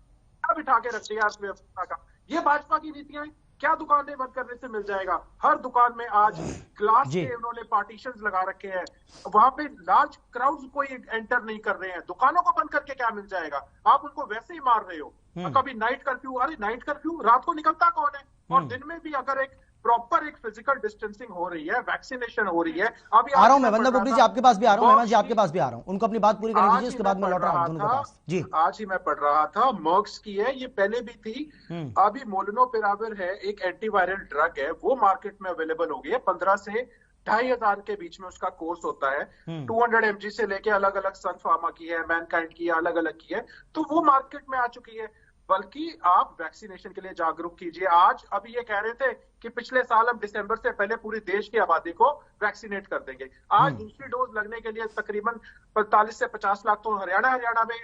बिठा के रख दिया अर्थव्यवस्था का। ये भाजपा की नीतियां हैं। क्या दुकानें बंद करने से मिल जाएगा? हर दुकान में आज ग्लास के उन्होंने पार्टीशंस लगा रखे हैं, वहां पे लार्ज क्राउड्स कोई एंटर नहीं कर रहे हैं। दुकानों को बंद करके क्या मिल जाएगा? आप उनको वैसे ही मार रहे हो। कभी नाइट कर्फ्यू, अरे नाइट कर्फ्यू रात को निकलता कौन है? और दिन में भी अगर एक प्रॉपर एक फिजिकल डिस्टेंसिंग हो रही है, वैक्सीनेशन हो रही है। अभी आ रहा हूं मैं वंदना कुकरी जी आपके पास भी आ रहा हूं, मेहमान जी आपके पास भी आ रहा हूं, उनको अपनी बात पूरी करने दीजिए, उसके बाद मैं लौट रहा हूं पास जी। आज ही मैं पढ़ रहा था मर्क्स की है, ये पहले भी थी। अभी मोलनुपिराविर है, एक एंटीवायरल ड्रग है, वो मार्केट में अवेलेबल हो गई है। 15 से 2,500 के बीच में उसका कोर्स होता है। 200 mg से लेके अलग अलग सन फार्मा की है, मैनकाइंड की है, अलग अलग की है, तो वो मार्केट में आ चुकी है। बल्कि आप वैक्सीनेशन के लिए जागरूक कीजिए। आज अभी ये कह रहे थे कि पिछले साल हम दिसंबर से पहले पूरी देश की आबादी को वैक्सीनेट कर देंगे। आज दूसरी डोज लगने के लिए तकरीबन 45 से 50 लाख तो हरियाणा में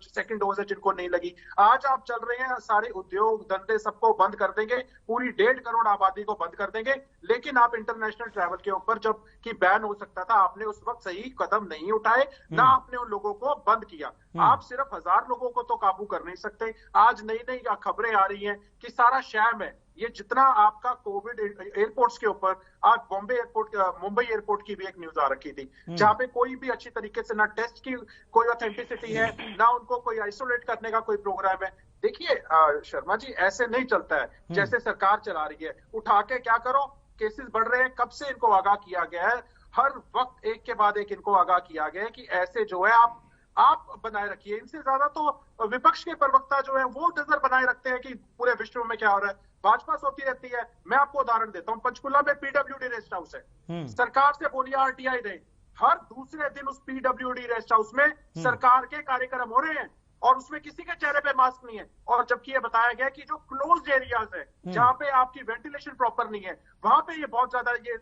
सेकंड डोज है जिनको नहीं लगी। आज आप चल रहे हैं सारे उद्योग धंधे सबको बंद कर देंगे, पूरी 1.5 करोड़ आबादी को बंद कर देंगे। लेकिन आप इंटरनेशनल ट्रैवल के ऊपर जब कि बैन हो सकता था, आपने उस वक्त सही कदम नहीं उठाए, ना आपने उन लोगों को बंद किया। आप सिर्फ 1000 लोगों को तो काबू कर नहीं सकते। आज नई नई खबरें आ रही हैं कि सारा शैम है ये। जितना आपका कोविड एयरपोर्ट्स के ऊपर, आज बॉम्बे एयरपोर्ट, मुंबई एयरपोर्ट की भी एक न्यूज आ रखी थी जहां पे कोई भी अच्छी तरीके से ना टेस्ट की कोई ऑथेंटिसिटी है, ना उनको कोई आइसोलेट करने का कोई प्रोग्राम है। देखिए शर्मा जी ऐसे नहीं चलता है जैसे सरकार चला रही है। उठा के क्या करो, केसेस बढ़ रहे हैं, कब से इनको आगाह किया गया है, हर वक्त एक के बाद एक इनको आगाह किया गया है कि ऐसे जो है आप बनाए रखिए। इनसे ज्यादा तो विपक्ष के प्रवक्ता जो है वो नजर बनाए रखते हैं कि पूरे विश्व में क्या हो रहा है। भाजपा सोती रहती है। मैं आपको उदाहरण देता हूं, पंचकुला में PWD रेस्ट हाउस है, सरकार से बोलिए RTI दे, हर दूसरे दिन उस PWD रेस्ट हाउस में सरकार के कार्यक्रम हो रहे हैं और उसमें किसी के चेहरे पे मास्क नहीं है। और जबकि ये बताया गया कि जो क्लोज्ड एरियाज है जहां पे आपकी वेंटिलेशन प्रॉपर नहीं है, वहां पे ये बहुत ज्यादा ये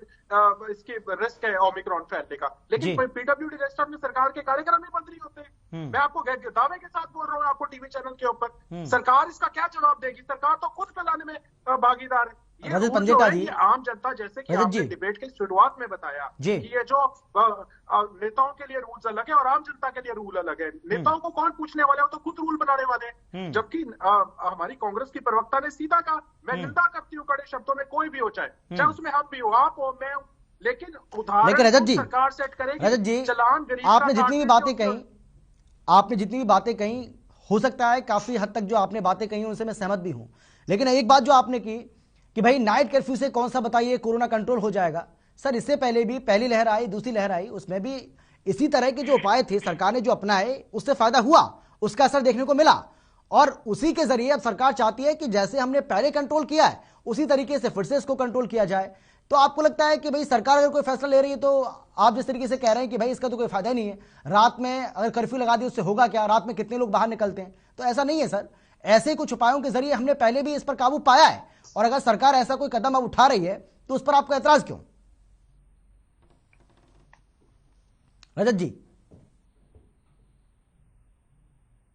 इसकी रिस्क है ओमिक्रॉन फैलने का। लेकिन PWD रेस्ट हाउस में सरकार के कार्यक्रम ही बंद नहीं होते। मैं आपको दावे के साथ बोल रहा हूँ, आपको टीवी चैनल के ऊपर। सरकार इसका क्या जवाब देगी? सरकार तो खुद फैलाने में भागीदार है। ये आम जनता, जैसे कि आपने डिबेट की शुरुआत में बताया कि ये जो नेताओं के लिए रूल्स अलग है और आम जनता के लिए रूल अलग है। नेताओं को कौन पूछने वाले हो, तो खुद रूल बनाने वाले हैं। जबकि हमारी कांग्रेस की प्रवक्ता ने सीधा कहा, मैं निंदा करती हूँ कड़े शब्दों में, कोई भी हो चाहे उसमें हम भी हो, आप हो, मैं हूं, लेकिन उदाहरण रजत जी, सरकार सेट करेगी। रजत जी, आपने जितनी भी बातें कही, हो सकता है काफी हद तक जो आपने बातें कही उनसे मैं सहमत भी हूं। लेकिन एक बात जो आपने की कि भाई नाइट कर्फ्यू से कौन सा बताइए कोरोना कंट्रोल हो जाएगा। सर इससे पहले भी पहली लहर आई, दूसरी लहर आई, उसमें भी इसी तरह के जो उपाय थे सरकार ने जो अपनाए उससे फायदा हुआ, उसका असर देखने को मिला। और उसी के जरिए अब सरकार चाहती है कि जैसे हमने पहले कंट्रोल किया है उसी तरीके से फिर से इसको कंट्रोल किया जाए। तो आपको लगता है कि भाई सरकार अगर कोई फैसला ले रही है तो आप जिस तरीके से कह रहे हैं कि भाई इसका तो कोई फायदा नहीं है, रात में अगर कर्फ्यू लगा दी उससे होगा क्या, रात में कितने लोग बाहर निकलते हैं, तो ऐसा नहीं है सर। ऐसे कुछ उपायों के जरिए हमने पहले भी इस पर काबू पाया है और अगर सरकार ऐसा कोई कदम अब उठा रही है तो उस पर आपका ऐतराज क्यों? रजत जी,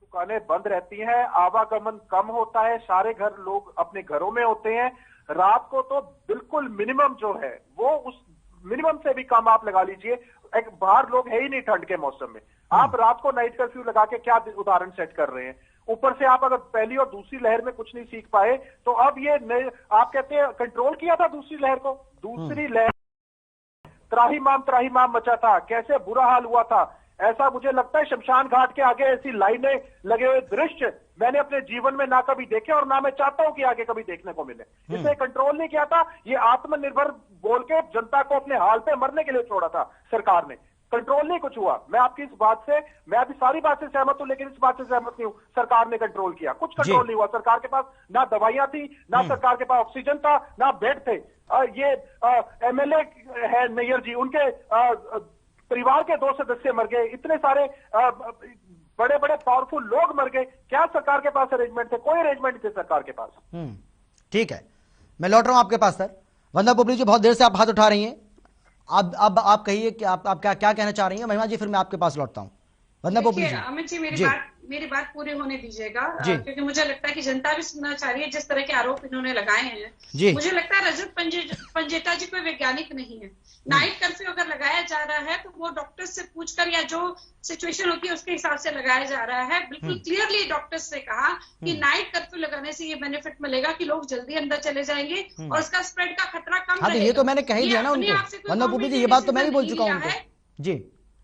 दुकानें बंद रहती हैं, आवागमन कम होता है, सारे घर लोग अपने घरों में होते हैं। रात को तो बिल्कुल मिनिमम जो है वो उस मिनिमम से भी कम आप लगा लीजिए। एक बाहर लोग है ही नहीं ठंड के मौसम में, आप रात को नाइट कर्फ्यू लगा के क्या उदाहरण सेट कर रहे हैं? ऊपर से आप अगर पहली और दूसरी लहर में कुछ नहीं सीख पाए तो अब ये आप कहते हैं कंट्रोल किया था दूसरी लहर को। दूसरी लहर त्राहिमाम मचा था, कैसे बुरा हाल हुआ था। ऐसा मुझे लगता है शमशान घाट के आगे ऐसी लाइनें लगे हुए दृश्य मैंने अपने जीवन में ना कभी देखे और ना मैं चाहता हूं कि आगे कभी देखने को मिले। इसे कंट्रोल नहीं किया था, ये आत्मनिर्भर बोल के जनता को अपने हाल पे मरने के लिए छोड़ा था सरकार ने, कंट्रोल नहीं कुछ हुआ। मैं आपकी इस बात से, मैं अभी सारी बात से सहमत हूं, लेकिन इस बात से सहमत नहीं हूं सरकार ने कंट्रोल किया, कुछ कंट्रोल नहीं हुआ। सरकार के पास ना दवाइयां थी, ना सरकार के पास ऑक्सीजन था, ना बेड थे। ये एमएलए है नैयर जी, उनके परिवार के 2 सदस्य मर गए, इतने सारे बड़े बड़े पावरफुल लोग मर गए। क्या सरकार के पास अरेंजमेंट थे? कोई अरेंजमेंट नहीं थे सरकार के पास। ठीक है, मैं लौट रहा हूं आपके पास सर। वंदना पोपली जी, बहुत देर से आप हाथ उठा रही हैं, अब आप कहिए कि आप क्या कहना चाह रही हैं। महिमा जी, फिर मैं आपके पास लौटता हूं। वंदना पोपली जी, अमित जी, मेरी बात पूरी होने दीजिएगा, क्योंकि मुझे लगता है कि जनता भी सुनना चाह रही है जिस तरह के आरोप इन्होंने लगाए हैं। मुझे लगता है रजत पंजेता जी कोई वैज्ञानिक नहीं है। नाइट कर्फ्यू अगर लगाया जा रहा है तो वो डॉक्टर से पूछकर या जो सिचुएशन होती है उसके हिसाब से लगाया जा रहा है। बिल्कुल क्लियरली डॉक्टर्स ने कहा कि नाइट कर्फ्यू लगाने से ये बेनिफिट मिलेगा कि लोग जल्दी अंदर चले जाएंगे और उसका स्प्रेड का खतरा कम रहेगा। ये तो मैंने कह ही दिया ना उनको। वंदना पोपली जी, ये बात तो मैं भी बोल चुका हूँ जी,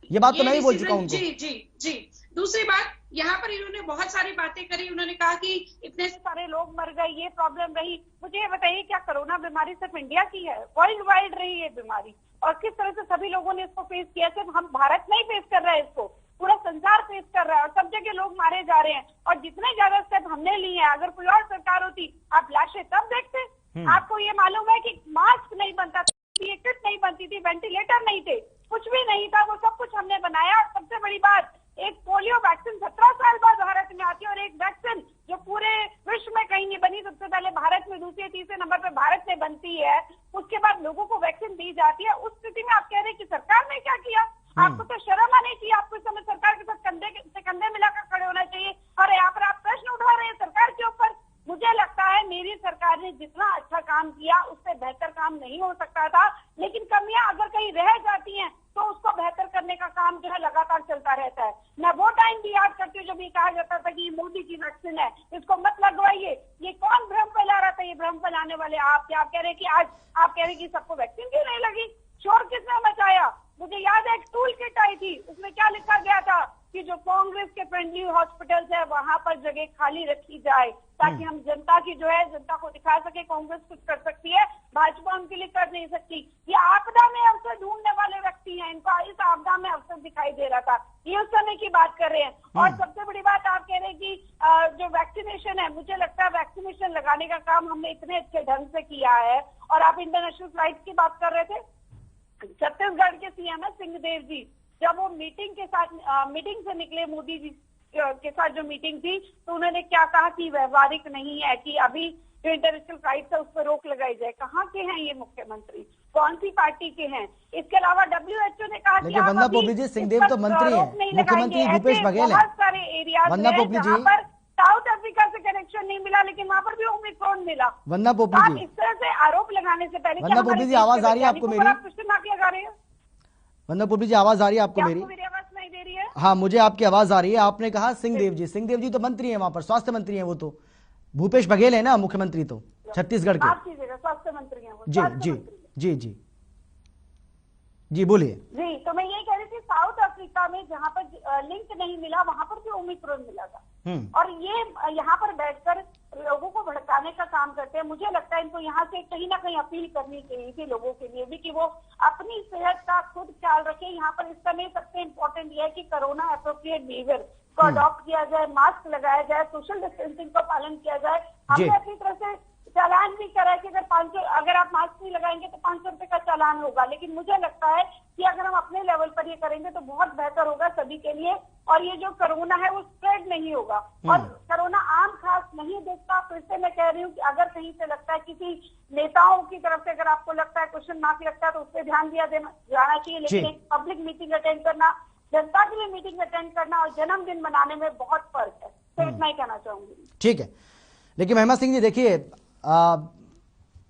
ये बात तो मैं भी बोल चुका हूँ। जी। दूसरी बात, यहाँ पर इन्होंने बहुत सारी बातें करी। उन्होंने कहा कि इतने सारे लोग मर गए, ये प्रॉब्लम रही। मुझे ये बताइए, क्या कोरोना बीमारी सिर्फ इंडिया की है? वर्ल्ड वाइड रही है बीमारी, और किस तरह से सभी लोगों ने इसको फेस किया। सिर्फ हम भारत नहीं फेस कर रहा है इसको, पूरा संसार फेस कर रहा है, और सब जगह लोग मारे जा रहे हैं। और जितने ज्यादा स्टेप हमने लिए हैं, अगर कोई और सरकार होती, आप लाशें तब देखते। आपको ये मालूम है कि मास्क नहीं बनता था, किट नहीं बनती थी, वेंटिलेटर नहीं थे, कुछ भी नहीं था, वो सब कुछ हमने बनाया। और सबसे बड़ी बात, एक पोलियो वैक्सीन 17 साल बाद भारत में आती है, और एक वैक्सीन जो पूरे विश्व में कहीं नहीं बनी, सबसे पहले भारत में, दूसरे तीसरे नंबर पे भारत में बनती है, उसके बाद लोगों को वैक्सीन दी जाती है। उस स्थिति में आप कह रहे हैं कि सरकार ने क्या किया? आपको तो शर्म आनी चाहिए, आपको इस समय सरकार के साथ कंधे से कंधे मिलाकर खड़े होना चाहिए। और यहाँ पर आप प्रश्न उठा रहे हैं सरकार के ऊपर। मुझे लगता है मेरी सरकार ने जितना अच्छा काम किया उससे बेहतर काम नहीं हो सकता था, लेकिन कमियां अगर कहीं रह जाती हैं तो उसको बेहतर करने का काम जो है लगातार चलता रहता है। मैं वो टाइम भी याद करती हूँ जब ये कहा जाता था कि ये मोदी की वैक्सीन है, इसको मत लगवाइए। ये कौन भ्रम फैला रहा था? ये भ्रम फैलाने वाले आप कह रहे कि आज आप कह रहे कि सबको वैक्सीन क्यों नहीं लगी? शोर किसने मचाया? मुझे याद है एक टूल किट आई थी, उसमें क्या लिखा गया था कि जो कांग्रेस के फ्रेंडली हॉस्पिटल्स है वहां पर जगह खाली रखी जाए, ताकि हम जनता की जो है, जनता को दिखा सके कांग्रेस कुछ कर सकती है, भाजपा उनके लिए कर नहीं सकती। ये आपदा में अवसर ढूंढने वाले व्यक्ति हैं, इनका इस आपदा में अवसर दिखाई दे रहा था। ये उस समय की बात कर रहे हैं। और सबसे बड़ी बात आप कह रहे हैं कि जो वैक्सीनेशन है, मुझे लगता है वैक्सीनेशन लगाने का काम हमने इतने अच्छे ढंग से किया है। और आप इंटरनेशनल फ्लाइट की बात कर रहे थे, छत्तीसगढ़ के सीएम है सिंहदेव जी, जब वो मीटिंग से निकले, मोदी जी के साथ जो मीटिंग थी, तो उन्होंने क्या कहा कि व्यवहारिक नहीं है कि अभी जो इंटरनेशनल फ्लाइट है उस पर रोक लगाई जाए। कहाँ के हैं ये मुख्यमंत्री? कौन सी पार्टी के हैं? इसके अलावा WHO ने कहा कि वंदना पोपली जी, सिंहदेव तो मंत्री हैं, मुख्यमंत्री भूपेश बघेल हैं। बहुत सारे एरियाज हैं जहाँ पर साउथ अफ्रीका से कनेक्शन नहीं मिला, लेकिन वहाँ पर भी ओमिक्रॉन मिला। वंदना पोपली जी, इस तरह से आरोप लगाने से पहले वंदना पोपली जी, आवाज आ रही है आपको मेरी? लगा रहे हैं। वंदना पोपली जी, आवाज आ रही है आपको मेरी? आवाज नहीं दे रही है? हाँ, मुझे आपकी आवाज आ रही है। आपने कहा सिंहदेव जी, सिंहदेव जी तो मंत्री हैं वहां पर, स्वास्थ्य मंत्री हैं वो तो। भूपेश बघेल है ना मुख्यमंत्री तो छत्तीसगढ़ के। स्वास्थ्य मंत्री हैं वो। जी जी जी जी जी, बोलिए। जी, तो मैं यही कह रही थी, साउथ अफ्रीका में जहाँ पर लिंक नहीं मिला वहां पर भी ओमिक्रॉन मिला था। और ये यहाँ पर बैठकर लोगों को भड़काने का काम करते हैं। मुझे लगता है इनको यहाँ से कहीं ना कहीं अपील करनी चाहिए थी लोगों के लिए भी कि वो अपनी सेहत का खुद ख्याल रखें। यहाँ पर इस समय सबसे इम्पोर्टेंट यह है कि कोरोना एप्रोप्रिएट बिहेवियर को अडॉप्ट किया जाए, मास्क लगाया जाए, सोशल डिस्टेंसिंग का पालन किया जाए। हमने अपनी तरफ से चालान भी करा है कि अगर आप मास्क नहीं लगाएंगे तो 500 रुपए का चालान होगा। लेकिन मुझे लगता है कि अगर हम अपने लेवल पर ये करेंगे तो बहुत बेहतर होगा सभी के लिए, और ये जो कोरोना है वो स्प्रेड नहीं होगा। और कोरोना आम खास नहीं देखता। फिर से मैं कह रही हूँ कि अगर कहीं से लगता है, किसी नेताओं की तरफ से अगर आपको लगता है, क्वेश्चन मार्क लगता है, तो उस पर ध्यान जाना चाहिए। लेकिन एक पब्लिक मीटिंग अटेंड करना, जनता के लिए मीटिंग अटेंड करना और जन्मदिन मनाने में बहुत फर्क है। तो इतना ही कहना चाहूंगी। ठीक है, लेकिन महिमा सिंह जी देखिए,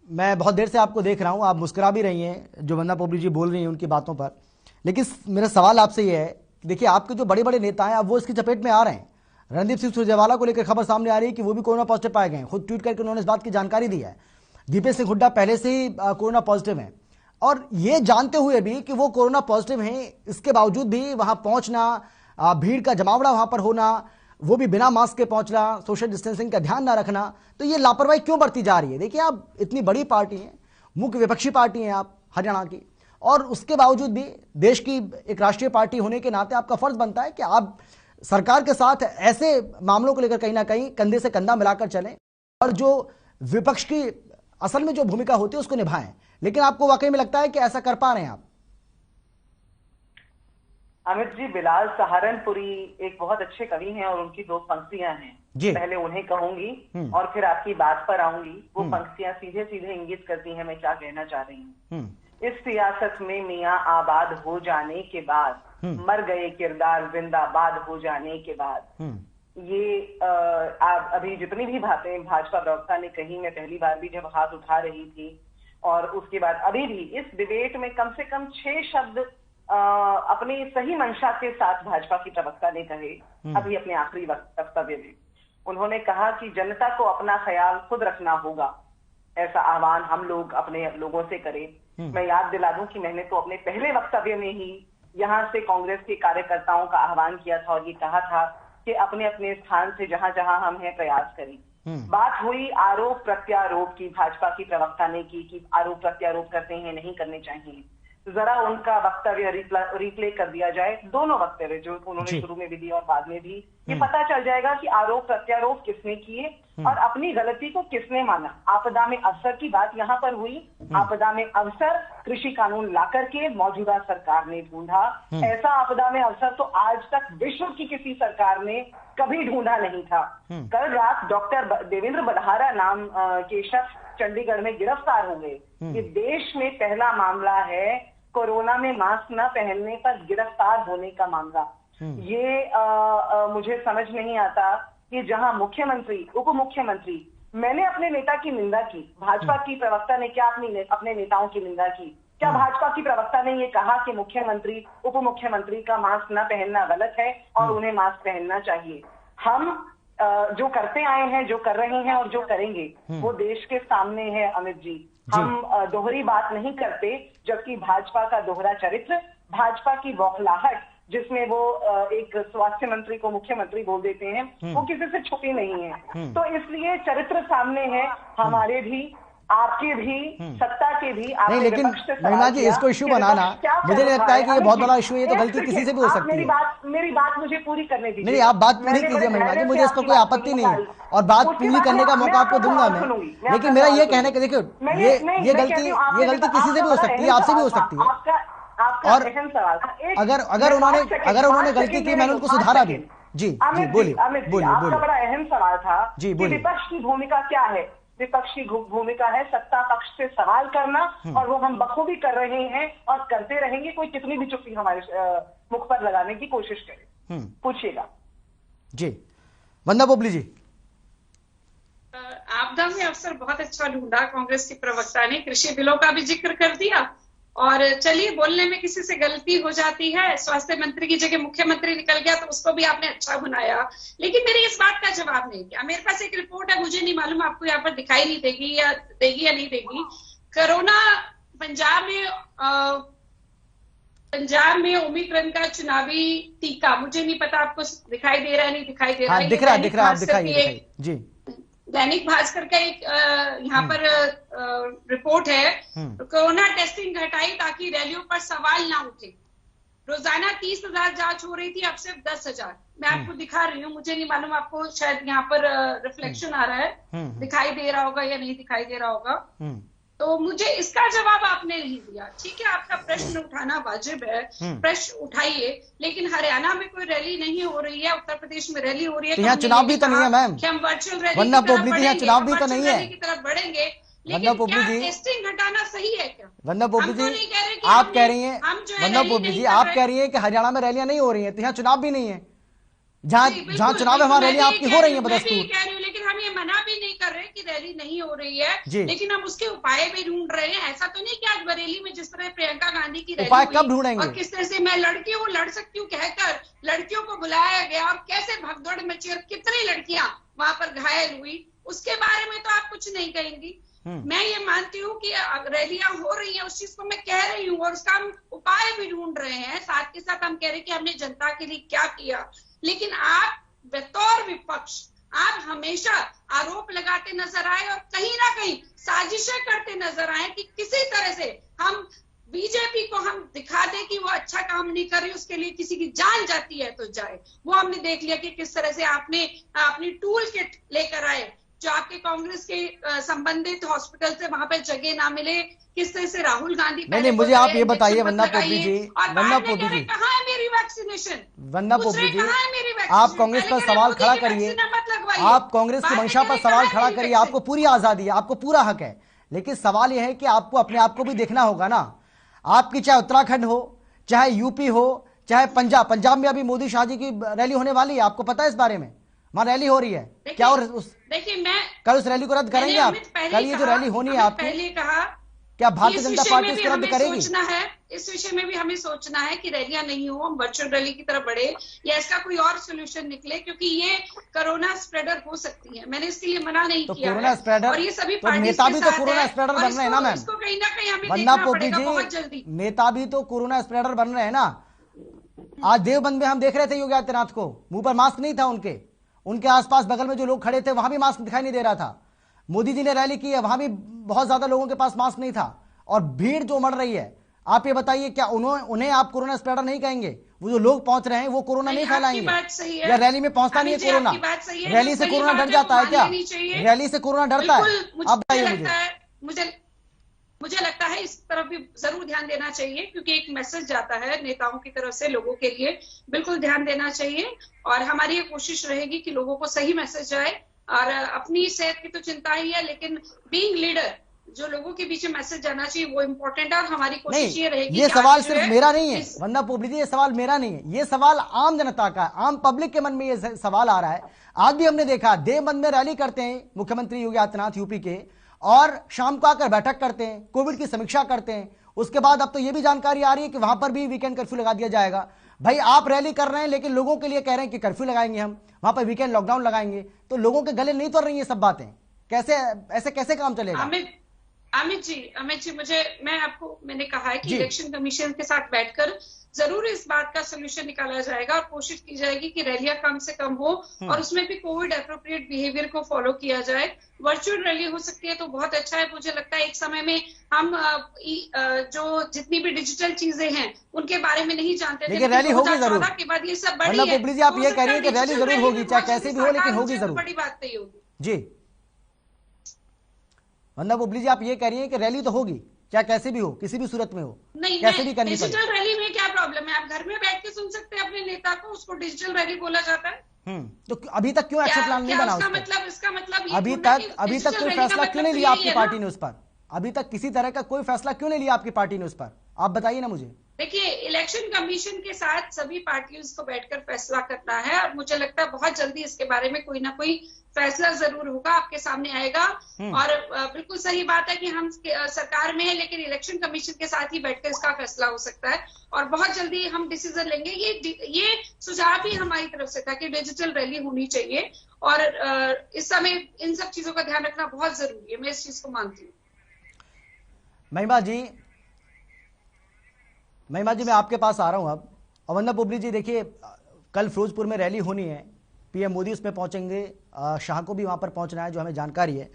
मैं बहुत देर से आपको देख रहा हूं, आप मुस्कुरा भी रही हैं जो वंदना पोपली जी बोल रही हैं उनकी बातों पर। लेकिन मेरा सवाल आपसे ये है, देखिए आपके जो बड़े बड़े नेता हैं अब वो इसकी चपेट में आ रहे हैं। रणदीप सिंह सुरजेवाला को लेकर खबर सामने आ रही है कि वो भी कोरोना पॉजिटिव पाए गए हैं। खुद ट्वीट करके उन्होंने इस बात की जानकारी दी है। दीपेश सिंह हुड्डा पहले से ही कोरोना पॉजिटिव हैं। और ये जानते हुए भी कि वो कोरोना पॉजिटिव हैं, इसके बावजूद भी वहां पहुंचना, भीड़ का जमावड़ा वहां पर होना, वो भी बिना मास्क के पहुंचना, सोशल डिस्टेंसिंग का ध्यान ना रखना, तो ये लापरवाही क्यों बढ़ती जा रही है? देखिए, आप इतनी बड़ी पार्टी हैं, मुख्य विपक्षी पार्टी हैं आप हरियाणा की, और उसके बावजूद भी देश की एक राष्ट्रीय पार्टी होने के नाते आपका फर्ज बनता है कि आप सरकार के साथ ऐसे मामलों को लेकर कहीं ना कहीं कंधे से कंधा मिलाकर चलें और जो विपक्ष की असल में जो भूमिका होती है उसको निभाएं। लेकिन आपको वाकई में लगता है कि ऐसा कर पा रहे हैं आप? अमित जी, बिलाल सहारनपुरी एक बहुत अच्छे कवि हैं और उनकी 2 पंक्तियां हैं, पहले उन्हें कहूंगी और फिर आपकी बात पर आऊंगी। वो पंक्तियां सीधे सीधे इंगित करती हैं मैं क्या कहना चाह रही हूँ। इस सियासत में मियाँ आबाद हो जाने के बाद, मर गए किरदार जिंदाबाद हो जाने के बाद। ये अभी जितनी भी बातें भाजपा प्रवक्ता ने कही, मैं पहली बार भी जब हाथ उठा रही थी और उसके बाद अभी भी इस डिबेट में कम से कम 6 शब्द अपनी सही मंशा के साथ भाजपा की प्रवक्ता ने कहे। अभी अपने आखिरी वक्तव्य में उन्होंने कहा कि जनता को अपना ख्याल खुद रखना होगा, ऐसा आह्वान हम लोग अपने लोगों से करें। मैं याद दिला दूं कि मैंने तो अपने पहले वक्तव्य में ही यहाँ से कांग्रेस के कार्यकर्ताओं का आह्वान किया था और ये कहा था कि अपने अपने स्थान से जहां जहां हम हैं प्रयास करें। बात हुई आरोप प्रत्यारोप की, भाजपा की प्रवक्ता ने की कि आरोप प्रत्यारोप करते हैं, नहीं करने चाहिए। जरा उनका वक्तव्य रिप्ले कर दिया जाए, दोनों वक्तव्य जो उन्होंने शुरू में भी दिए और बाद में भी, ये पता चल जाएगा कि आरोप प्रत्यारोप किसने किए और अपनी गलती को किसने माना। आपदा में अवसर की बात यहाँ पर हुई। आपदा में अवसर कृषि कानून ला करके मौजूदा सरकार ने ढूंढा। ऐसा आपदा में अवसर तो आज तक विश्व की किसी सरकार ने कभी ढूंढा नहीं था। कल रात डॉक्टर देवेंद्र बडहारा नाम के शख्स चंडीगढ़ में गिरफ्तार हो गए। ये देश में पहला मामला है कोरोना में मास्क न पहनने पर गिरफ्तार होने का मामला। ये मुझे समझ नहीं आता कि जहां मुख्यमंत्री, उप मुख्यमंत्री, मैंने अपने नेता की निंदा की, भाजपा की प्रवक्ता ने क्या अपने नेताओं की निंदा की? क्या भाजपा की प्रवक्ता ने ये कहा कि मुख्यमंत्री, उप मुख्यमंत्री का मास्क न पहनना गलत है और उन्हें मास्क पहनना चाहिए? हम जो करते आए हैं, जो कर रहे हैं और जो करेंगे वो देश के सामने है अमित जी। हम दोहरी बात नहीं करते, जबकि भाजपा का दोहरा चरित्र, भाजपा की बौखलाहट, जिसमें वो एक स्वास्थ्य मंत्री को मुख्यमंत्री बोल देते हैं, वो किसी से छुपी नहीं है। तो इसलिए चरित्र सामने है, हमारे भी, आपके भी, सत्ता के भी। नहीं, लेकिन महिमा जी इसको इश्यू बनाना, मुझे नहीं लगता है कि ये बहुत बड़ा इश्यू है। ये तो गलती किसी से भी हो सकती है। मेरी बात मुझे पूरी करने दीजिए। नहीं, आप बात पूरी कीजिए महिमा जी, मुझे इस पर कोई आपत्ति नहीं है और बात पूरी करने का मौका आपको दूंगा मैं। लेकिन मेरा ये कहने का, देखियो, ये गलती किसी से भी हो सकती है, आपसे भी हो सकती है। और अगर उन्होंने गलती की, मैंने उनको सुधारा भी। जी जी, बोलिए। आपका बड़ा अहम सवाल था कि विपक्ष की भूमिका क्या है। विपक्ष की भूमिका है सत्ता पक्ष से सवाल करना और वो हम बखूबी कर रहे हैं और करते रहेंगे। कोई कितनी भी चुप्पी हमारे मुख पर लगाने की कोशिश करे, पूछिएगा। जी, वंदना पोपली जी। आपदा में अवसर बहुत अच्छा ढूंढा कांग्रेस की प्रवक्ता ने, कृषि बिलों का भी जिक्र कर दिया। और चलिए, बोलने में किसी से गलती हो जाती है, स्वास्थ्य मंत्री की जगह मुख्यमंत्री निकल गया तो उसको भी आपने अच्छा बनाया। लेकिन मेरी इस बात का जवाब नहीं दिया। मेरे पास एक रिपोर्ट है, मुझे नहीं मालूम आपको यहाँ पर दिखाई नहीं देगी या नहीं देगी। कोरोना पंजाब में ओमिक्रॉन का चुनावी टीका, मुझे नहीं पता आपको दिखाई दे रहा है नहीं दिखाई दे रहा है। दिख रहा आप दिखाइए जी। दैनिक भास्कर का एक यहाँ पर रिपोर्ट है, कोरोना टेस्टिंग घटाई ताकि रैलियों पर सवाल ना उठे। रोजाना 30,000 जांच हो रही थी, अब सिर्फ 10,000। मैं आपको दिखा रही हूँ, मुझे नहीं मालूम आपको शायद यहाँ पर रिफ्लेक्शन आ रहा है, दिखाई दे रहा होगा या नहीं दिखाई दे रहा होगा। तो मुझे इसका जवाब आपने नहीं दिया। ठीक है, आपका प्रश्न उठाना वाजिब है, प्रश्न उठाइए, लेकिन हरियाणा में कोई रैली नहीं हो रही है, उत्तर प्रदेश में रैली हो रही है। तो यहाँ चुनाव भी तो नहीं है मैम, हम वर्चुअल रैली वंदना पोपली जी, यहाँ चुनाव भी तो नहीं है, की तरफ बढ़ेंगे। वंदना पोपली जी, टेस्टिंग घटाना सही है क्या? वंदना पोपली जी, आप कह रही हैं, वंदना पोपली जी आप कह रही हैं कि हरियाणा में रैलियां नहीं हो रही हैं, तो यहाँ चुनाव भी नहीं है। जहाँ चुनाव है वहाँ रैली आपकी हो रही है बदस्तूर। लेकिन हम ये मना भी नहीं कर रहे कि रैली नहीं हो रही है, लेकिन हम उसके उपाय भी ढूंढ रहे हैं। ऐसा तो नहीं कि आज बरेली में जिस तरह प्रियंका गांधी की रैली उपाय कब ढूंढेंगे और किस तरह से मैं लड़की हूँ, लड़ सकती हूँ कहकर लड़कियों को बुलाया गया और कैसे भगदौड़ मची और कितनी लड़कियां वहां पर घायल हुई, उसके बारे में तो आप कुछ नहीं कहेंगी। मैं ये मानती हूँ कि रैलियां हो रही हैं, उस चीज को मैं कह रही हूँ और उसका हम उपाय भी ढूंढ रहे हैं। साथ के साथ हम कह रहे हैं कि हमने जनता के लिए क्या किया। लेकिन आप बतौर विपक्ष आप हमेशा आरोप लगाते नजर आए और कहीं ना कहीं साजिशें करते नजर आए कि किसी तरह से हम बीजेपी को हम दिखा दे कि वो अच्छा काम नहीं कर रही, उसके लिए किसी की जान जाती है तो जाए। वो हमने देख लिया कि किस तरह से आपने अपनी टूल किट लेकर आए, जो आपके कांग्रेस के संबंधित हॉस्पिटल से वहां पर जगह ना मिले, किस तरह से राहुल गांधी नहीं मुझे आप ये बताइए वंदना पोपली जी, वंदना पोपली जी कहाँ है मेरी वैक्सीनेशन, वंदना पोपली जी आप कांग्रेस पर सवाल खड़ा करिए, आप कांग्रेस की मंशा पर सवाल खड़ा करिए, आपको पूरी आजादी है, आपको पूरा हक है। लेकिन सवाल यह है कि आपको अपने आप को भी देखना होगा ना। आपकी चाहे उत्तराखंड हो, चाहे यूपी हो, चाहे पंजाब में अभी मोदी शाह जी की रैली होने वाली है, आपको पता है इस बारे में? वहां रैली हो रही है क्या? और देखिए मैं कल उस रैली को रद्द करेंगे आप? कल ये जो रैली होनी है आपकी, पहले कहा क्या भारतीय जनता पार्टी इसको रद्द करेगी? सोचना है, इस विषय में भी हमें सोचना है कि रैलियां नहीं हो, हम वर्चुअल रैली की तरफ बढ़े या इसका कोई और सोल्यूशन निकले, क्योंकि ये कोरोना स्प्रेडर हो सकती है। मैंने इसके लिए मना नहीं किया कोरोना स्प्रेडर, और ये सभी तो नेता भी तो कोरोना स्प्रेडर बन रहे हैं ना मैम। इसको कहीं ना कहीं हमें वंदना देखना पोपली पड़ेगा बहुत जी, जल्दी। नेता भी तो कोरोना स्प्रेडर बन रहे हैं ना। आज देवबंद में हम देख रहे थे योगी आदित्यनाथ को, मुंह पर मास्क नहीं था उनके आसपास बगल में जो लोग खड़े थे वहां भी मास्क दिखाई नहीं दे रहा था। मोदी जी ने रैली की है, वहां भी बहुत ज्यादा लोगों के पास मास्क नहीं था, और भीड़ जो उमड़ रही है। आप ये बताइए क्या उन्हें आप कोरोना स्प्रेडर नहीं कहेंगे? वो जो लोग पहुंच रहे हैं वो कोरोना नहीं फैलाएंगे? या रैली में पहुंचता नहीं है कोरोना? रैली से कोरोना डर जाता है क्या? रैली से कोरोना डरता है? आप बताइए मुझे लगता है इस तरफ भी जरूर ध्यान देना चाहिए, क्योंकि एक मैसेज जाता है नेताओं की तरफ से लोगों के लिए, बिल्कुल ध्यान देना चाहिए। और हमारी ये कोशिश रहेगी कि लोगों को सही मैसेज जाए। और अपनी सेहत की तो चिंता ही है, लेकिन बीइंग लीडर जो लोगों के बीच मैसेज जाना चाहिए वो इम्पोर्टेंट है। और हमारी कोशिश ये रहेगी। ये सवाल सिर्फ मेरा नहीं है वंदना पोपली जी, ये सवाल मेरा नहीं है, ये सवाल आम जनता का, आम पब्लिक के मन में ये सवाल आ रहा है। आज भी हमने देखा देवबंद में रैली करते हैं मुख्यमंत्री योगी आदित्यनाथ यूपी के, और शाम को आकर बैठक करते हैं, कोविड की समीक्षा करते हैं। उसके बाद अब तो ये भी जानकारी आ रही है कि वहां पर भी वीकेंड कर्फ्यू लगा दिया जाएगा। भाई आप रैली कर रहे हैं लेकिन लोगों के लिए कह रहे हैं कि कर्फ्यू लगाएंगे, हम वहां पर वीकेंड लॉकडाउन लगाएंगे, तो लोगों के गले नहीं उतर रही ये सब बातें। कैसे ऐसे कैसे काम चलेगा? अमित जी मैंने कहा है कि इलेक्शन कमीशन के साथ बैठकर जरूर इस बात का सोल्यूशन निकाला जाएगा और कोशिश की जाएगी कि रैलियां कम से कम हो और उसमें भी कोविड एप्रोप्रिएट बिहेवियर को फॉलो किया जाए। वर्चुअल रैली हो सकती है तो बहुत अच्छा है। मुझे लगता है एक समय में हम जो जितनी भी डिजिटल चीजें हैं उनके बारे में नहीं जानते थे, लेकिन रैली होगी जरूर। के बाद ये सब बढ़ी है। पोपली जी आप ये कह रही है कि रैली जरूर होगी, चाहे कैसे भी हो, लेकिन होगी जरूर। बड़ी बात नहीं होगी जी। वंदना पोपली जी आप ये कह रही है कि रैली तो होगी, चाहे कैसे भी हो, किसी भी सूरत में हो, नहीं कैसे भी करनी डिजिटल रैली में क्या प्रॉब्लम है? आप घर में बैठ के सुन सकते हैं अपने नेता को, उसको डिजिटल रैली बोला जाता है। तो अभी तक क्यों एक्शन प्लान नहीं बना? इसका मतलब अभी तक कोई फैसला क्यों नहीं लिया आपकी पार्टी ने उस पर? अभी तक किसी तरह का कोई फैसला क्यों नहीं लिया आपकी पार्टी ने उस पर? आप बताइए ना मुझे। देखिए इलेक्शन कमीशन के साथ सभी पार्टियों को बैठकर फैसला करना है और मुझे लगता है बहुत जल्दी इसके बारे में कोई ना कोई फैसला जरूर होगा, आपके सामने आएगा। और बिल्कुल सही बात है कि हम सरकार में है, लेकिन इलेक्शन कमीशन के साथ ही बैठकर इसका फैसला हो सकता है और बहुत जल्दी हम डिसीजन लेंगे। ये सुझाव भी हमारी तरफ से था कि डिजिटल रैली होनी चाहिए और इस समय इन सब चीजों का ध्यान रखना बहुत जरूरी है। मैं इस चीज को मानती हूँ। महिमा जी मैं आपके पास आ रहा हूं अब। वंदना पोपली जी देखिए कल फिरोजपुर में रैली होनी है, पीएम मोदी उसमें पहुंचेंगे, शाह को भी वहां पर पहुंचना है जो हमें जानकारी है।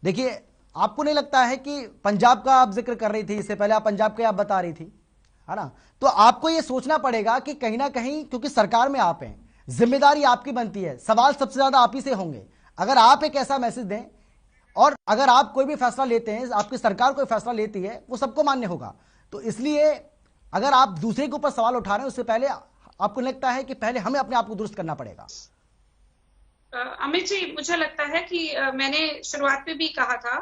देखिए आपको नहीं लगता है कि पंजाब का आप जिक्र कर रही थी, इससे पहले आप पंजाब के आप बता रही थी, है ना? तो आपको ये सोचना पड़ेगा कि कहीं ना कहीं क्योंकि सरकार में आप हैं, जिम्मेदारी आपकी बनती है, सवाल सबसे ज्यादा आप ही से होंगे। अगर आप एक ऐसा मैसेज दें और अगर आप कोई भी फैसला लेते हैं, आपकी सरकार कोई फैसला लेती है, वो सबको मान्य होगा। तो इसलिए अगर आप दूसरे के ऊपर सवाल उठा रहे हैं उससे पहले आपको लगता है कि पहले हमें अपने आप को दुरुस्त करना पड़ेगा? अमित जी मुझे लगता है कि मैंने शुरुआत में भी कहा था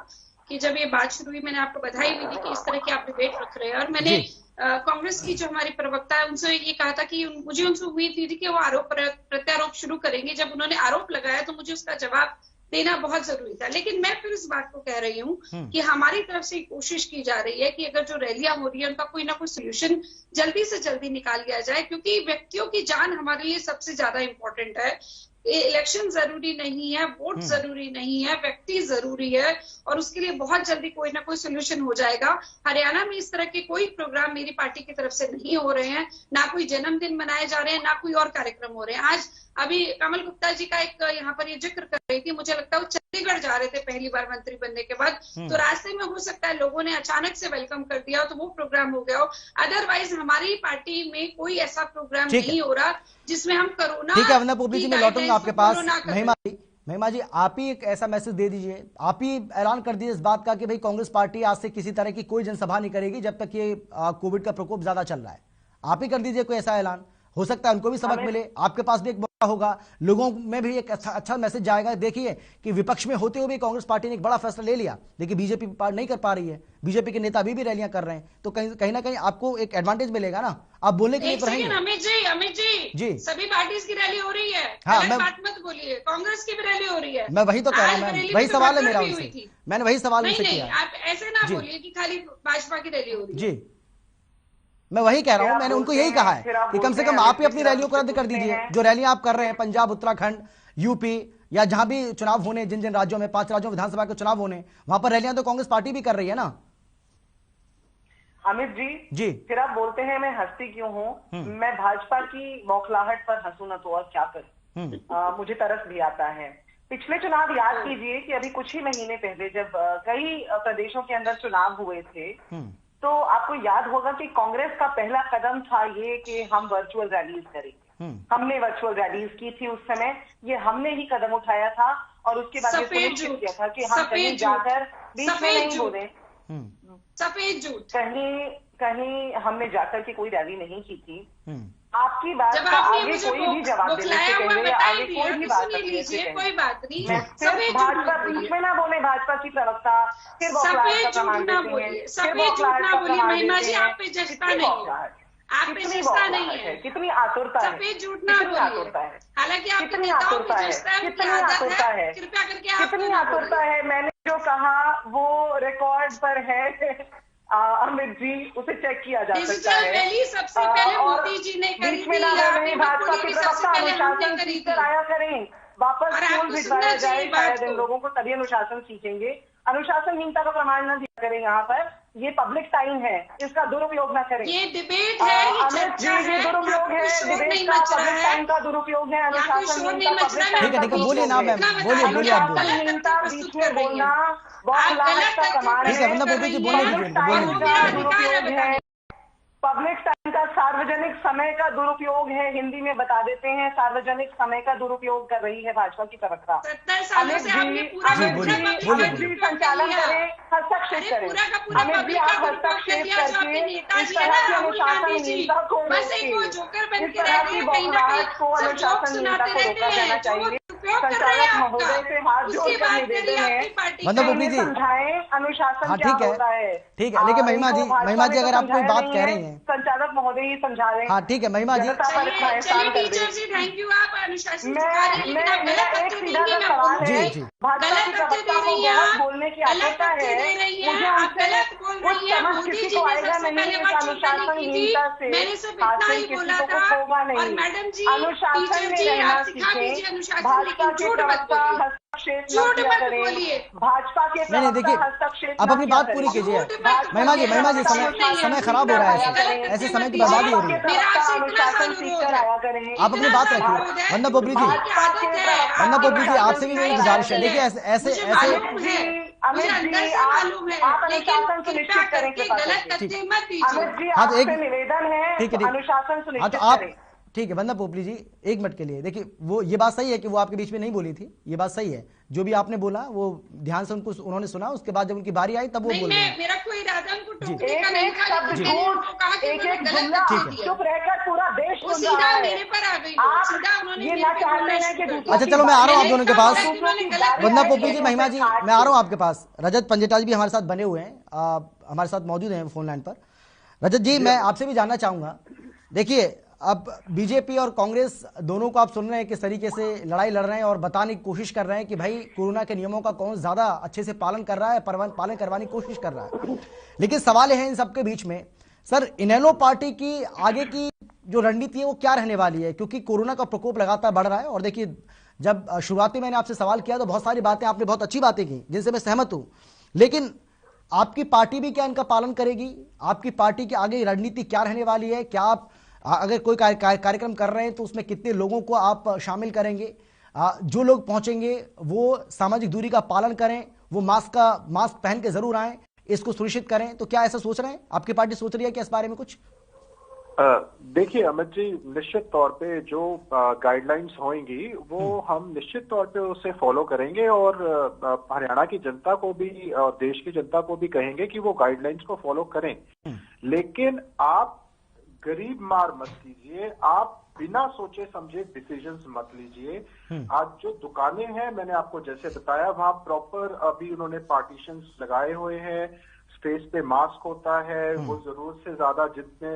कि जब ये बात शुरू हुई मैंने आपको बधाई भी दी कि इस तरह की आप डिबेट रख रहे हैं और मैंने कांग्रेस की जो हमारी प्रवक्ता है उनसे ये कहा था कि मुझे उनसे उम्मीद नहीं थी कि वो आरोप प्रत्यारोप शुरू करेंगे। जब उन्होंने आरोप लगाया तो मुझे उसका जवाब देना बहुत जरूरी था, लेकिन मैं फिर इस बात को कह रही हूँ कि हमारी तरफ से कोशिश की जा रही है कि अगर जो रैलियां हो रही है उनका कोई ना कोई सोल्यूशन जल्दी से जल्दी निकाल लिया जाए, क्योंकि व्यक्तियों की जान हमारे लिए सबसे ज्यादा इंपॉर्टेंट है। इलेक्शन जरूरी नहीं है, वोट जरूरी नहीं है, व्यक्ति जरूरी है और उसके लिए बहुत जल्दी कोई ना कोई सोल्यूशन हो जाएगा। हरियाणा में इस तरह के कोई प्रोग्राम मेरी पार्टी की तरफ से नहीं हो रहे हैं, ना कोई जन्मदिन मनाए जा रहे हैं, ना कोई और कार्यक्रम हो रहे हैं। आज अभी कमल गुप्ता जी का एक यहाँ पर ये जिक्र कर रही थी, मुझे लगता है वो चंडीगढ़ जा रहे थे पहली बार मंत्री बनने के बाद, तो रास्ते में हो सकता है लोगों ने अचानक से वेलकम कर दिया हो तो वो प्रोग्राम हो गया हो। अदरवाइज हमारी पार्टी में कोई ऐसा प्रोग्राम नहीं हो रहा जिसमें हम कोरोना। ठीक है वंदना पोपली जी, मैं लौटूंगा आपके पास। महिमा जी आप ही एक ऐसा मैसेज दे दीजिए, आप ही ऐलान कर दीजिए इस बात का कि भाई कांग्रेस पार्टी आज से किसी तरह की कोई जनसभा नहीं करेगी जब तक ये कोविड का प्रकोप ज्यादा चल रहा है। आप ही कर दीजिए कोई ऐसा ऐलान, हो सकता है उनको भी सबक मिले, आपके पास भी एक मौका होगा, लोगों में भी एक अच्छा मैसेज जाएगा। देखिए कि विपक्ष में होते हुए भी कांग्रेस पार्टी ने एक बड़ा फैसला ले लिया, देखिए बीजेपी नहीं कर पा रही है, बीजेपी के नेता भी रैलियां कर रहे हैं, तो कहीं ना कहीं आपको एक एडवांटेज मिलेगा ना, आप बोलने के लिए तो रहेंगे। अमित जी सभी पार्टीज की रैली हो रही है, बात मत बोलिए, कांग्रेस की भी रैली हो रही है। मैं वही तो कह रहा हूँ, वही सवाल है मेरा उनसे, मैंने वही सवाल उनसे किया। आप ऐसे ना बोलिए कि खाली भाजपा की रैली हो रही है। जी मैं वही कह रहा हूं, मैंने उनको यही कहा है कि कम से कम आप ही अपनी रैलियों को रद्द कर दीजिए। जो रैलियां आप कर रहे हैं पंजाब, उत्तराखंड, यूपी या जहां भी चुनाव होने, जिन राज्यों में 5 राज्यों विधानसभा के चुनाव होने, वहां पर रैलियां तो कांग्रेस पार्टी भी कर रही है ना। अमित जी फिर आप बोलते हैं मैं हंसती क्यों हूँ, मैं भाजपा की बौखलाहट पर हंसू न तो और क्या करूं, मुझे तरस भी आता है। पिछले चुनाव याद कीजिए कि अभी कुछ ही महीने पहले जब कई प्रदेशों के अंदर चुनाव हुए थे तो आपको याद होगा कि कांग्रेस का पहला कदम था ये कि हम वर्चुअल रैलीज करेंगे। हमने वर्चुअल रैलीज की थी उस समय, ये हमने ही कदम उठाया था और उसके बाद ये सुनिश्चित किया था कि हम कहीं जाकर बीच में नहीं बोले, सफेद झूठ कहीं हमने जाकर के कोई रैली नहीं की थी। आपकी बात का आगे कोई भी जवाब देने से पहले आगे कोई भी बात कोई बात नहीं, भाजपा बीच में ना बोले, भाजपा की प्रवक्ता फिर सफेद झूठ ना बोलिए महिमा जी, आप पे जचता नहीं है, आप पे जचता नहीं है, कितनी आतुरता है, सफेद झूठ ना बोलिए। हालांकि कितनी आतुरता है, कृपया करके कितनी आतुरता है। मैंने जो कहा वो रिकॉर्ड पर है अमित जी, उसे चेक किया जा सकता है। सबसे पहले मोदी जी ने करी थी, भाजपा की प्रवक्ता अनुशासन सीखकर आया करें, वापस स्कूल भिजवाया जाए, शायद इन लोगों को तभी अनुशासन सीखेंगे। अनुशासनहीनता का प्रमाण न दिया करें यहाँ पर, ये पब्लिक टाइम है, इसका दुरुपयोग ना करें। ये डिबेट है, ये चर्चा है, ये दुरुपयोग है, डिबेट का पब्लिक टाइम का दुरुपयोग है, अनुशासनहीनता पब्लिक टाइम का बोलिए ना मैम, बोलिए आप बोलिए। अनुशासनहीनता बीच में बोलना बौखलाहट का प्रमाण है, दुरुपयोग है, पब्लिक टाइम का सार्वजनिक समय का दुरुपयोग है। हिंदी में बता देते हैं, सार्वजनिक समय का दुरुपयोग कर रही है भाजपा की प्रवक्ता। अमित जी संचालन करें, हस्तक्षेप करें। अमित जी आप हस्तक्षेप करके इस तरह की अनुशासनहीनता को रोकें, इस तरह की बौखलाहट को, अनुशासनहीनता को रोका जाना चाहिए। संचालक महोदय से हाथ जोड़कर निवेदन है, वंदना पोपली जी समझाएं अनुशासन क्या होता है। ठीक है, लेकिन महिमा जी अगर आप कोई बात कह रही हैं, संचालक महोदय ही समझा रहे हैं। हाँ ठीक है महिमा जी, थैंक यू, आप अनुशासन मेरा एक सीधा सा सवाल है, भाजपा की प्रवक्ता को बहुत बोलने की आदत है, मुझे उनसे कुछ समझ किसी को आएगा नहीं इस अनुशासनहीनता से, हासिल किसी को कुछ होगा नहीं। अनुशासन में रहना सीखें, भाजपा के प्रवक्ता हस्तक्षेप न किया करें, भाजपा के प्रवक्ता हस्तक्षेप आप अपनी बात पूरी कीजिए। महिमा जी समय खराब हो रहा है, ऐसे समय की बर्बादी हो रही है, अनुशासन सीखकर आया करें। आप अपनी बात रखिए। वंदना पोपली जी आपसे भी मेरी गुजारिश है, देखिए ऐसे आप अनुशासन सुनिश्चित करें, हाँ तो एक निवेदन है, ठीक है अनुशासन सुनिश्चित करें। ठीक है वंदना पोपली जी, एक मिनट के लिए देखिए, वो ये बात सही है कि वो आपके बीच में नहीं बोली थी, ये बात सही है, जो भी आपने बोला वो ध्यान से उन्होंने सुना, उसके बाद जब उनकी बारी आई तब वो बोल रहे हैं। मेरा कोई इरादा उनको टोकने का नहीं था, एक जुमला चुप रहकर पूरा देश सुन रहा है, मेरे पर आ गई, आप ये ना चाहते हैं कि अच्छा चलो मैं आ रहा हूँ आप दोनों के पास। वंदना पोपली जी, महिमा जी, मैं आ रहा हूँ आपके पास। रजत पंजेटा जी भी हमारे साथ बने हुए हैं, हमारे साथ मौजूद हैं फोन लाइन पर। रजत जी मैं आपसे भी जानना चाहूंगा, देखिए अब बीजेपी और कांग्रेस दोनों को आप सुन रहे हैं किस तरीके से लड़ाई लड़ रहे हैं और बताने की कोशिश कर रहे हैं कि भाई कोरोना के नियमों का कौन ज्यादा अच्छे से पालन कर रहा है, पालन करवाने की कोशिश कर रहा है। लेकिन सवाल है इन सबके बीच में, सर इनेलो पार्टी की आगे की जो रणनीति है वो क्या रहने वाली है, क्योंकि कोरोना का प्रकोप लगातार बढ़ रहा है और देखिए जब शुरुआती मैंने आपसे सवाल किया तो बहुत सारी बातें आपने बहुत अच्छी बातें की जिनसे मैं सहमत हूं, लेकिन आपकी पार्टी भी क्या इनका पालन करेगी? आपकी पार्टी की आगे रणनीति क्या रहने वाली है? क्या आप अगर कोई कार्यक्रम कर रहे हैं तो उसमें कितने लोगों को आप शामिल करेंगे? जो लोग पहुंचेंगे वो सामाजिक दूरी का पालन करें, वो मास्क पहन के जरूर आए, इसको सुनिश्चित करें। तो क्या ऐसा सोच रहे हैं? आपकी पार्टी सोच रही है कि इस बारे में कुछ? देखिए अमित जी, निश्चित तौर पे जो गाइडलाइंस होंगी वो हम निश्चित तौर पे उसे फॉलो करेंगे और हरियाणा की जनता को भी और देश की जनता को भी कहेंगे कि वो गाइडलाइंस को फॉलो करें। लेकिन आप गरीब मार मत कीजिए, आप बिना सोचे समझे डिसीजंस मत लीजिए। आज जो दुकानें हैं, मैंने आपको जैसे बताया, वहां प्रॉपर अभी उन्होंने पार्टीशंस लगाए हुए हैं, स्पेस पे मास्क होता है, वो जरूरत से ज्यादा जितने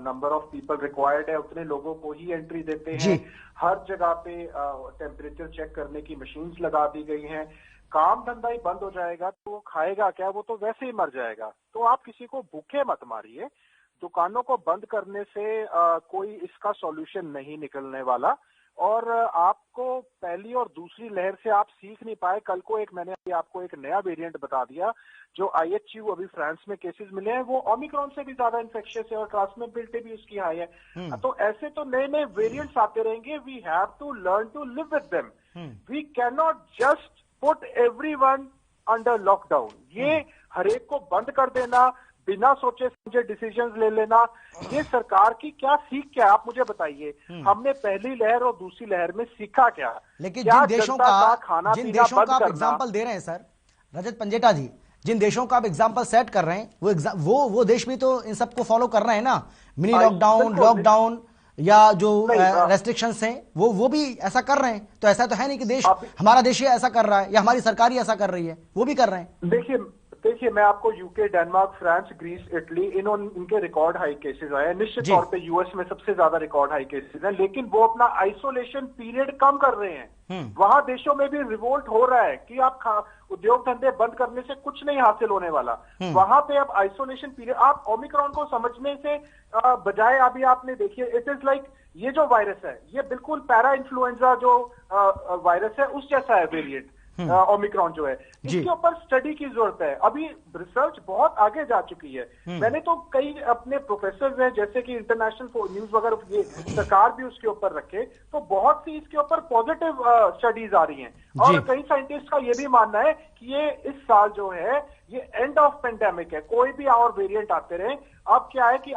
नंबर ऑफ पीपल रिक्वायर्ड है उतने लोगों को ही एंट्री देते हैं। हर जगह पे टेम्परेचर चेक करने की मशीन्स लगा दी गई हैं। काम धंधा ही बंद हो जाएगा तो वो खाएगा क्या? वो तो वैसे ही मर जाएगा। तो आप किसी को भूखे मत मारिए। दुकानों को बंद करने से कोई इसका सॉल्यूशन नहीं निकलने वाला। और आपको पहली और दूसरी लहर से आप सीख नहीं पाए। कल को मैंने आपको एक नया वेरिएंट बता दिया, जो IHU अभी फ्रांस में केसेस मिले हैं, वो ओमिक्रॉन से भी ज्यादा इन्फेक्शियस है और ट्रांसमिटेबिलिटी भी उसकी हाई है। तो ऐसे तो नए नए वेरिएंट्स आते रहेंगे। We have to learn to live with them. We can not just put everyone under lockdown. ये हरेक को बंद कर देना, बिना सोचे समझे डिसीजंस ले लेना, ये सरकार की क्या सीख क्या है? आप मुझे बताइए, हमने पहली लहर और दूसरी लहर में सीखा क्या? लेकिन जिन देशों का आप एग्जाम्पल दे रहे हैं सर रजत पंजेटा जी, जिन देशों का आप एग्जाम्पल सेट कर रहे हैं वो देश भी तो इन सबको फॉलो कर रहे हैं ना। मिनी लॉकडाउन या जो रेस्ट्रिक्शंस हैं वो भी ऐसा कर रहे हैं। तो ऐसा तो है नहीं कि देश हमारा देश ही ऐसा कर रहा है या हमारी सरकार ही ऐसा कर रही है, वो भी कर रहे हैं। देखिए मैं आपको UK, Denmark, France, Greece, Italy, इनके रिकॉर्ड हाई केसेस आए हैं। निश्चित तौर पे यूएस में सबसे ज्यादा रिकॉर्ड हाई केसेस हैं, लेकिन वो अपना आइसोलेशन पीरियड कम कर रहे हैं। वहां देशों में भी रिवोल्ट हो रहा है कि आप उद्योग धंधे बंद करने से कुछ नहीं हासिल होने वाला। वहां पे अब आइसोलेशन पीरियड, आप ओमिक्रॉन को समझने से बजाय अभी आपने देखिए, इट इज लाइक ये जो वायरस है ये बिल्कुल पैरा इन्फ्लुएंजा जो वायरस है उस जैसा है वेरिएंट ओमिक्रॉन जो है। इसके ऊपर स्टडी की जरूरत है। अभी रिसर्च बहुत आगे जा चुकी है। मैंने तो कई अपने प्रोफेसर हैं, जैसे कि इंटरनेशनल न्यूज वगैरह, ये सरकार भी उसके ऊपर रखे, तो बहुत सी इसके ऊपर पॉजिटिव स्टडीज आ रही हैं। और कई साइंटिस्ट का ये भी मानना है कि ये इस साल जो है ये एंड ऑफ पेंडेमिक है, कोई भी और वेरिएंट आते रहे। अब क्या है कि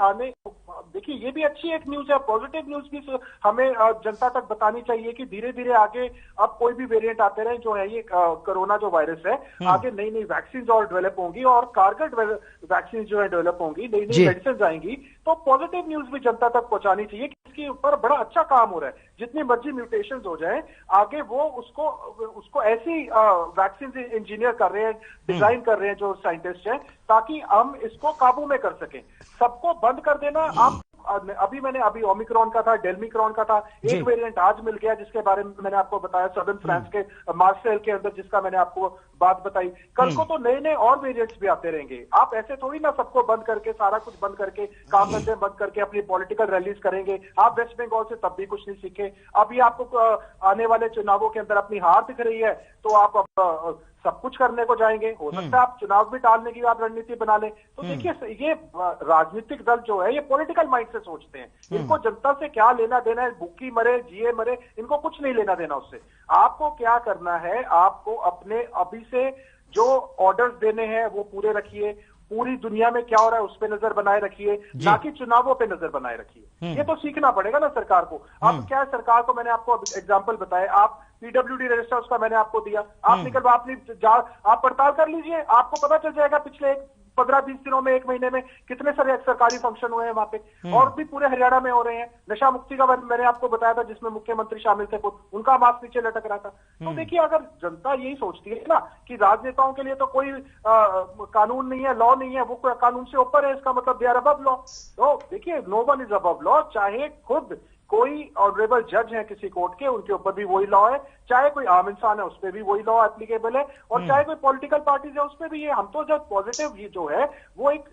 देखिए ये भी अच्छी एक न्यूज है, पॉजिटिव न्यूज भी हमें जनता तक बतानी चाहिए कि धीरे धीरे आगे अब कोई भी वेरिएंट आते रहे जो है ये कोरोना जो वायरस है, आगे नई नई वैक्सीन और डेवलप होंगी और कारगर वैक्सीन जो है डेवलप होंगी, नई नई मेडिसिन आएंगी। तो पॉजिटिव न्यूज भी जनता तक पहुंचानी चाहिए कि इसके ऊपर बड़ा अच्छा काम हो रहा है। जितनी मर्जी म्यूटेशन हो जाए आगे वो उसको ऐसी वैक्सीन इंजीनियर कर रहे हैं, डिजाइन कर रहे हैं जो साइंटिस्ट हैं, ताकि हम इसको काबू में कर सकें। सबको बंद कर देना, आप अभी ओमिक्रॉन का था, डेल्मिक्रॉन का था, एक वेरिएंट आज मिल गया जिसके बारे में मैंने आपको बताया, सदर्न फ्रांस के मार्सेल के अंदर, जिसका मैंने आपको बात बताई। कल को तो नए नए और वेरिएंट्स भी आते रहेंगे। आप ऐसे थोड़ी ना सबको बंद करके, सारा कुछ बंद करके, काम धंधे बंद करके अपनी पॉलिटिकल रैलीज करेंगे। आप वेस्ट बंगाल से तब भी कुछ नहीं सीखे। अभी आपको आने वाले चुनावों के अंदर अपनी हार दिख रही है तो आप अब सब कुछ करने को जाएंगे। हो सकता है आप चुनाव भी टालने की आप रणनीति बना लें। तो देखिए ये राजनीतिक दल जो है ये पॉलिटिकल माइंड से सोचते हैं। इनको जनता से क्या लेना देना है, भूखी मरे जिए मरे, इनको कुछ नहीं लेना देना उससे। आपको क्या करना है, आपको अपने अभी से जो ऑर्डर्स देने हैं वो पूरे रखिए। पूरी दुनिया में क्या हो रहा है उस पर नजर बनाए रखिए, ना कि चुनावों पे नजर बनाए रखिए। ये तो सीखना पड़ेगा ना सरकार को। अब क्या है, सरकार को मैंने आपको एग्जांपल बताया, आप PWD रजिस्टर उसका मैंने आपको दिया, आप पड़ताल कर लीजिए, आपको पता चल जाएगा पिछले 15-20 दिनों में, 1 महीने में कितने सारे सरकारी फंक्शन हुए हैं वहां पे, और भी पूरे हरियाणा में हो रहे हैं। नशा मुक्ति का मैंने आपको बताया था जिसमें मुख्यमंत्री शामिल थे, उनका मास्क नीचे लटक रहा था। तो देखिए अगर जनता यही सोचती है ना कि राजनेताओं के लिए तो कोई कानून नहीं है, लॉ नहीं है, वो कानून से ऊपर है, इसका मतलब दे आर अबव लॉ। तो देखिए no one is above law. चाहे खुद कोई ऑनरेबल जज है किसी कोर्ट के, उनके ऊपर भी वही लॉ है, चाहे कोई आम इंसान है उस पर भी वही लॉ एप्लीकेबल है, और चाहे कोई पॉलिटिकल पार्टीज है उस पर भी ये। हम तो जब पॉजिटिव ये जो है वो एक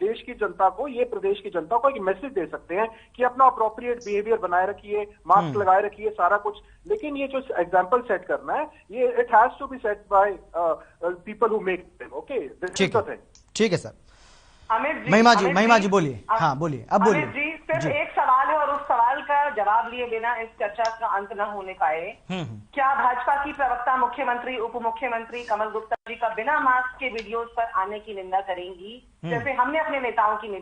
देश की जनता को, ये प्रदेश की जनता को एक मैसेज दे सकते हैं कि अपना अप्रोप्रिएट बिहेवियर बनाए रखिए, मास्क लगाए रखिए, सारा कुछ। लेकिन ये जो एग्जाम्पल सेट करना है, ये it has to be set by people who make them. Okay, ठीक है सर। महिमा जी बोलिए। हाँ बोलिए, अब बोलिए जी। सिर्फ एक सवाल है और उस सवाल का जवाब लिए बिना इस चर्चा का अंत न होने पाए। क्या भाजपा की प्रवक्ता मुख्यमंत्री, उप मुख्यमंत्री कमल गुप्ता जी का बिना मास्क के वीडियोस पर आने की निंदा करेंगी, जैसे हमने अपने नेताओं की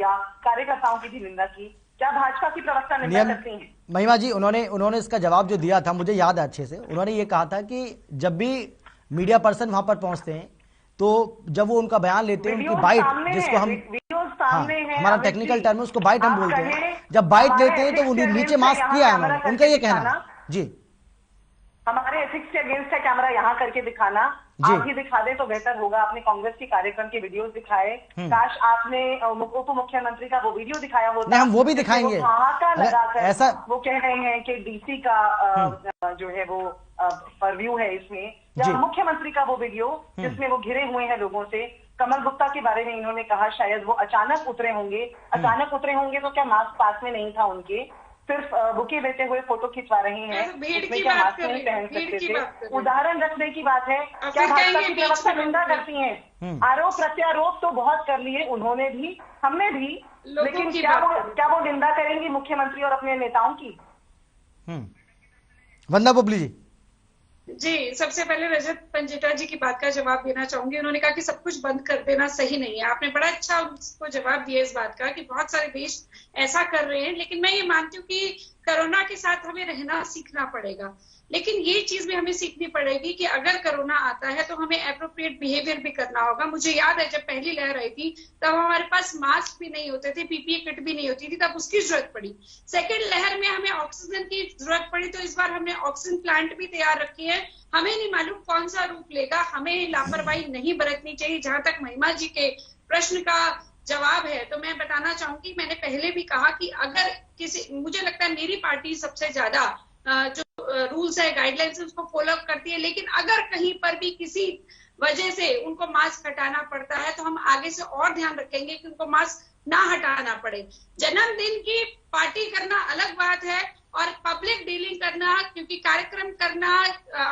या कार्यकर्ताओं की भी निंदा की? क्या भाजपा की प्रवक्ता निंदा करती हैं? महिमा जी, उन्होंने इसका जवाब जो दिया था, मुझे याद है अच्छे से, उन्होंने ये कहा था कि जब भी मीडिया पर्सन वहां पर पहुंचते हैं तो जब वो उनका बयान लेते हैं, उनकी बाइट, जिसको हम हमारा टेक्निकल टर्म है उसको बाइट हम बोलते हैं, जब बाइट लेते हैं तो वो नीचे मास्क किया है उन्होंने, उनका ये कहना जी। हमारे एथिक्स के अगेंस्ट है कैमरा यहाँ करके दिखाना। आप ही दिखा दे तो बेहतर होगा। आपने कांग्रेस की कार्यक्रम के वीडियोस दिखाए, काश आपने उप मुख्यमंत्री का वो वीडियो दिखाया होता। हम वो भी दिखाएंगे। ऐसा वो कह रहे हैं कि डीसी का जो है वो परव्यू है इसमें, या मुख्यमंत्री का वो वीडियो जिसमें वो घिरे हुए हैं लोगों से। कमल गुप्ता के बारे में इन्होंने कहा शायद वो अचानक उतरे होंगे। अचानक उतरे होंगे तो क्या मास्क पास में नहीं था उनके? सिर्फ बुके देते हुए फोटो खिंचवा रहे हैं, उसमें क्या मास्क नहीं पहन सकते थे? उदाहरण रखने की बात है। क्या भाजपा की प्रवक्ता निंदा करती हैं? आरोप प्रत्यारोप तो बहुत कर लिए उन्होंने भी, हमने भी, लेकिन क्या वो निंदा करेंगी मुख्यमंत्री और अपने नेताओं की? वंदना पोपली जी, सबसे पहले रजत पंजेटा जी की बात का जवाब देना चाहूंगी। उन्होंने कहा कि सब कुछ बंद कर देना सही नहीं है। आपने बड़ा अच्छा उसको जवाब दिया इस बात का कि बहुत सारे देश ऐसा कर रहे हैं, लेकिन मैं ये मानती हूँ कि कोरोना के साथ हमें रहना सीखना पड़ेगा। लेकिन ये चीज भी हमें सीखनी पड़ेगी कि अगर कोरोना आता है तो हमें एप्रोप्रिएट बिहेवियर भी करना होगा। मुझे याद है जब पहली लहर आई थी तब हमारे पास मास्क भी नहीं होते थे, पीपीई किट भी नहीं होती थी, तब उसकी जरूरत पड़ी। सेकेंड लहर में हमें ऑक्सीजन की जरूरत पड़ी, तो इस बार हमने ऑक्सीजन प्लांट भी तैयार रखी है। हमें नहीं मालूम कौन सा रूप लेगा, हमें लापरवाही नहीं बरतनी चाहिए। जहां तक महिमा जी के प्रश्न का जवाब है तो मैं बताना चाहूंगी, मैंने पहले भी कहा कि अगर मुझे लगता है मेरी पार्टी सबसे ज्यादा जो रूल्स है, गाइडलाइंस उसको फॉलो करती है, लेकिन अगर कहीं पर भी किसी वजह से उनको मास्क हटाना पड़ता है तो हम आगे से और ध्यान रखेंगे कि उनको मास्क ना हटाना पड़े। जन्मदिन की पार्टी करना अलग बात है और पब्लिक डीलिंग करना, क्योंकि कार्यक्रम करना,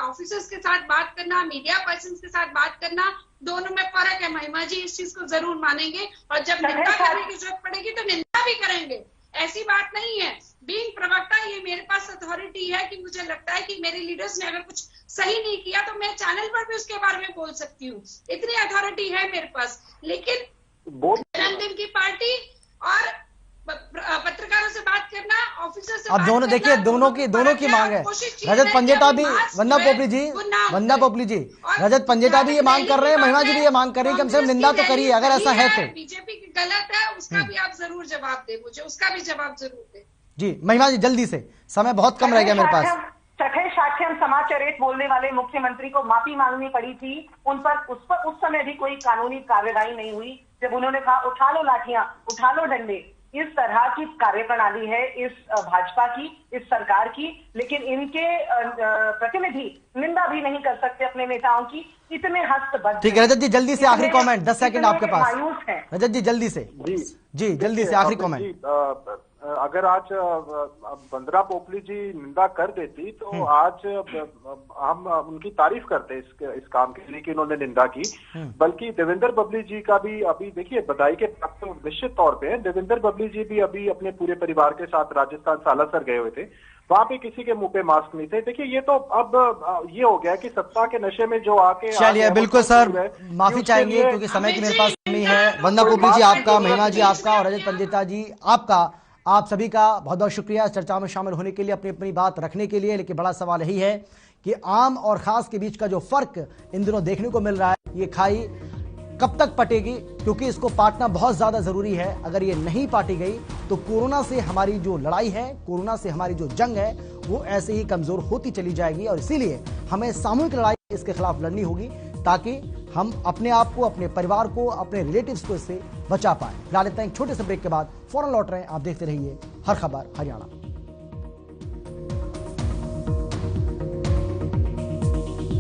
ऑफिसर्स के साथ बात करना, मीडिया पर्सन के साथ बात करना, दोनों में फर्क है। महिमा जी इस चीज को जरूर मानेंगे और जब निंदा करने की जरूरत पड़ेगी तो निंदा भी करेंगे, ऐसी बात नहीं है। बीइंग प्रवक्ता ये मेरे पास अथॉरिटी है कि मुझे लगता है कि मेरे लीडर्स ने अगर कुछ सही नहीं किया तो मैं चैनल पर भी उसके बारे में बोल सकती हूँ, इतनी अथॉरिटी है मेरे पास। लेकिन जन्मदिन की पार्टी और पत्रकारों से बात करना, ऑफिसर से अब दोनों देखिए, दोनों की मांग है। रजत पंजेटा भी, वंदना पोपली जी रजत पंजेटा भी ये मांग कर रहे हैं, महिमा जी भी ये मांग कर रही है, कम से कम निंदा तो करिए अगर ऐसा है तो। बीजेपी की गलत है उसका भी आप जरूर जवाब दे, मुझे उसका भी जवाब जरूर दे। जी महिमा जी जल्दी से, समय बहुत कम रह गया मेरे पास। चठे शाठ्यम समाचरित बोलने वाले मुख्यमंत्री को माफी मांगनी पड़ी थी, उस समय भी कोई कानूनी कार्रवाई नहीं हुई जब उन्होंने कहा उठा लो लाठियां, उठा लो डंडे। इस तरह की कार्यप्रणाली है इस भाजपा की, इस सरकार की, लेकिन इनके प्रतिनिधि निंदा भी नहीं कर सकते अपने नेताओं की, इतने हस्तबद्ध। ठीक है रजत जी, जल्दी से आखिरी कमेंट, 10 सेकंड आपके पास। रजत जी जल्दी से, जी जल्दी से आखिरी कमेंट। अगर आज वंदना पोपली जी निंदा कर देती तो आज हम उनकी तारीफ करते इस काम के लिए कि उन्होंने निंदा की। बल्कि देवेंद्र बबली जी का भी अभी देखिए बधाई के पात्र तो निश्चित तौर पे है। देवेंद्र बबली जी भी अभी अपने पूरे परिवार के साथ राजस्थान सालासर गए हुए थे, वहां पे किसी के मुंह पे मास्क नहीं थे। देखिए ये तो अब ये हो गया कि सत्ता के नशे में जो आके चलिए बिल्कुल सर, माफी चाहेंगे क्योंकि समय की मेरे पास कमी है। वंदना पोपली जी आपका, महिमा जी आपका और रजत पंजेटा जी आपका, आप सभी का बहुत बहुत शुक्रिया इस चर्चा में शामिल होने के लिए, अपनी अपनी बात रखने के लिए। लेकिन बड़ा सवाल यही है कि आम और खास के बीच का जो फर्क इन दिनों देखने को मिल रहा है, ये खाई कब तक पटेगी, क्योंकि इसको पाटना बहुत ज्यादा जरूरी है। अगर ये नहीं पाटी गई तो कोरोना से हमारी जो लड़ाई है, कोरोना से हमारी जो जंग है, वो ऐसे ही कमजोर होती चली जाएगी। और इसीलिए हमें सामूहिक लड़ाई इसके खिलाफ लड़नी होगी ताकि हम अपने आप को, अपने परिवार को, अपने रिलेटिव्स को इससे बचा पाए। ला लेते हैं एक छोटे से ब्रेक के बाद, फौरन लौट रहे हैं। आप देखते रहिए हर खबर हरियाणा।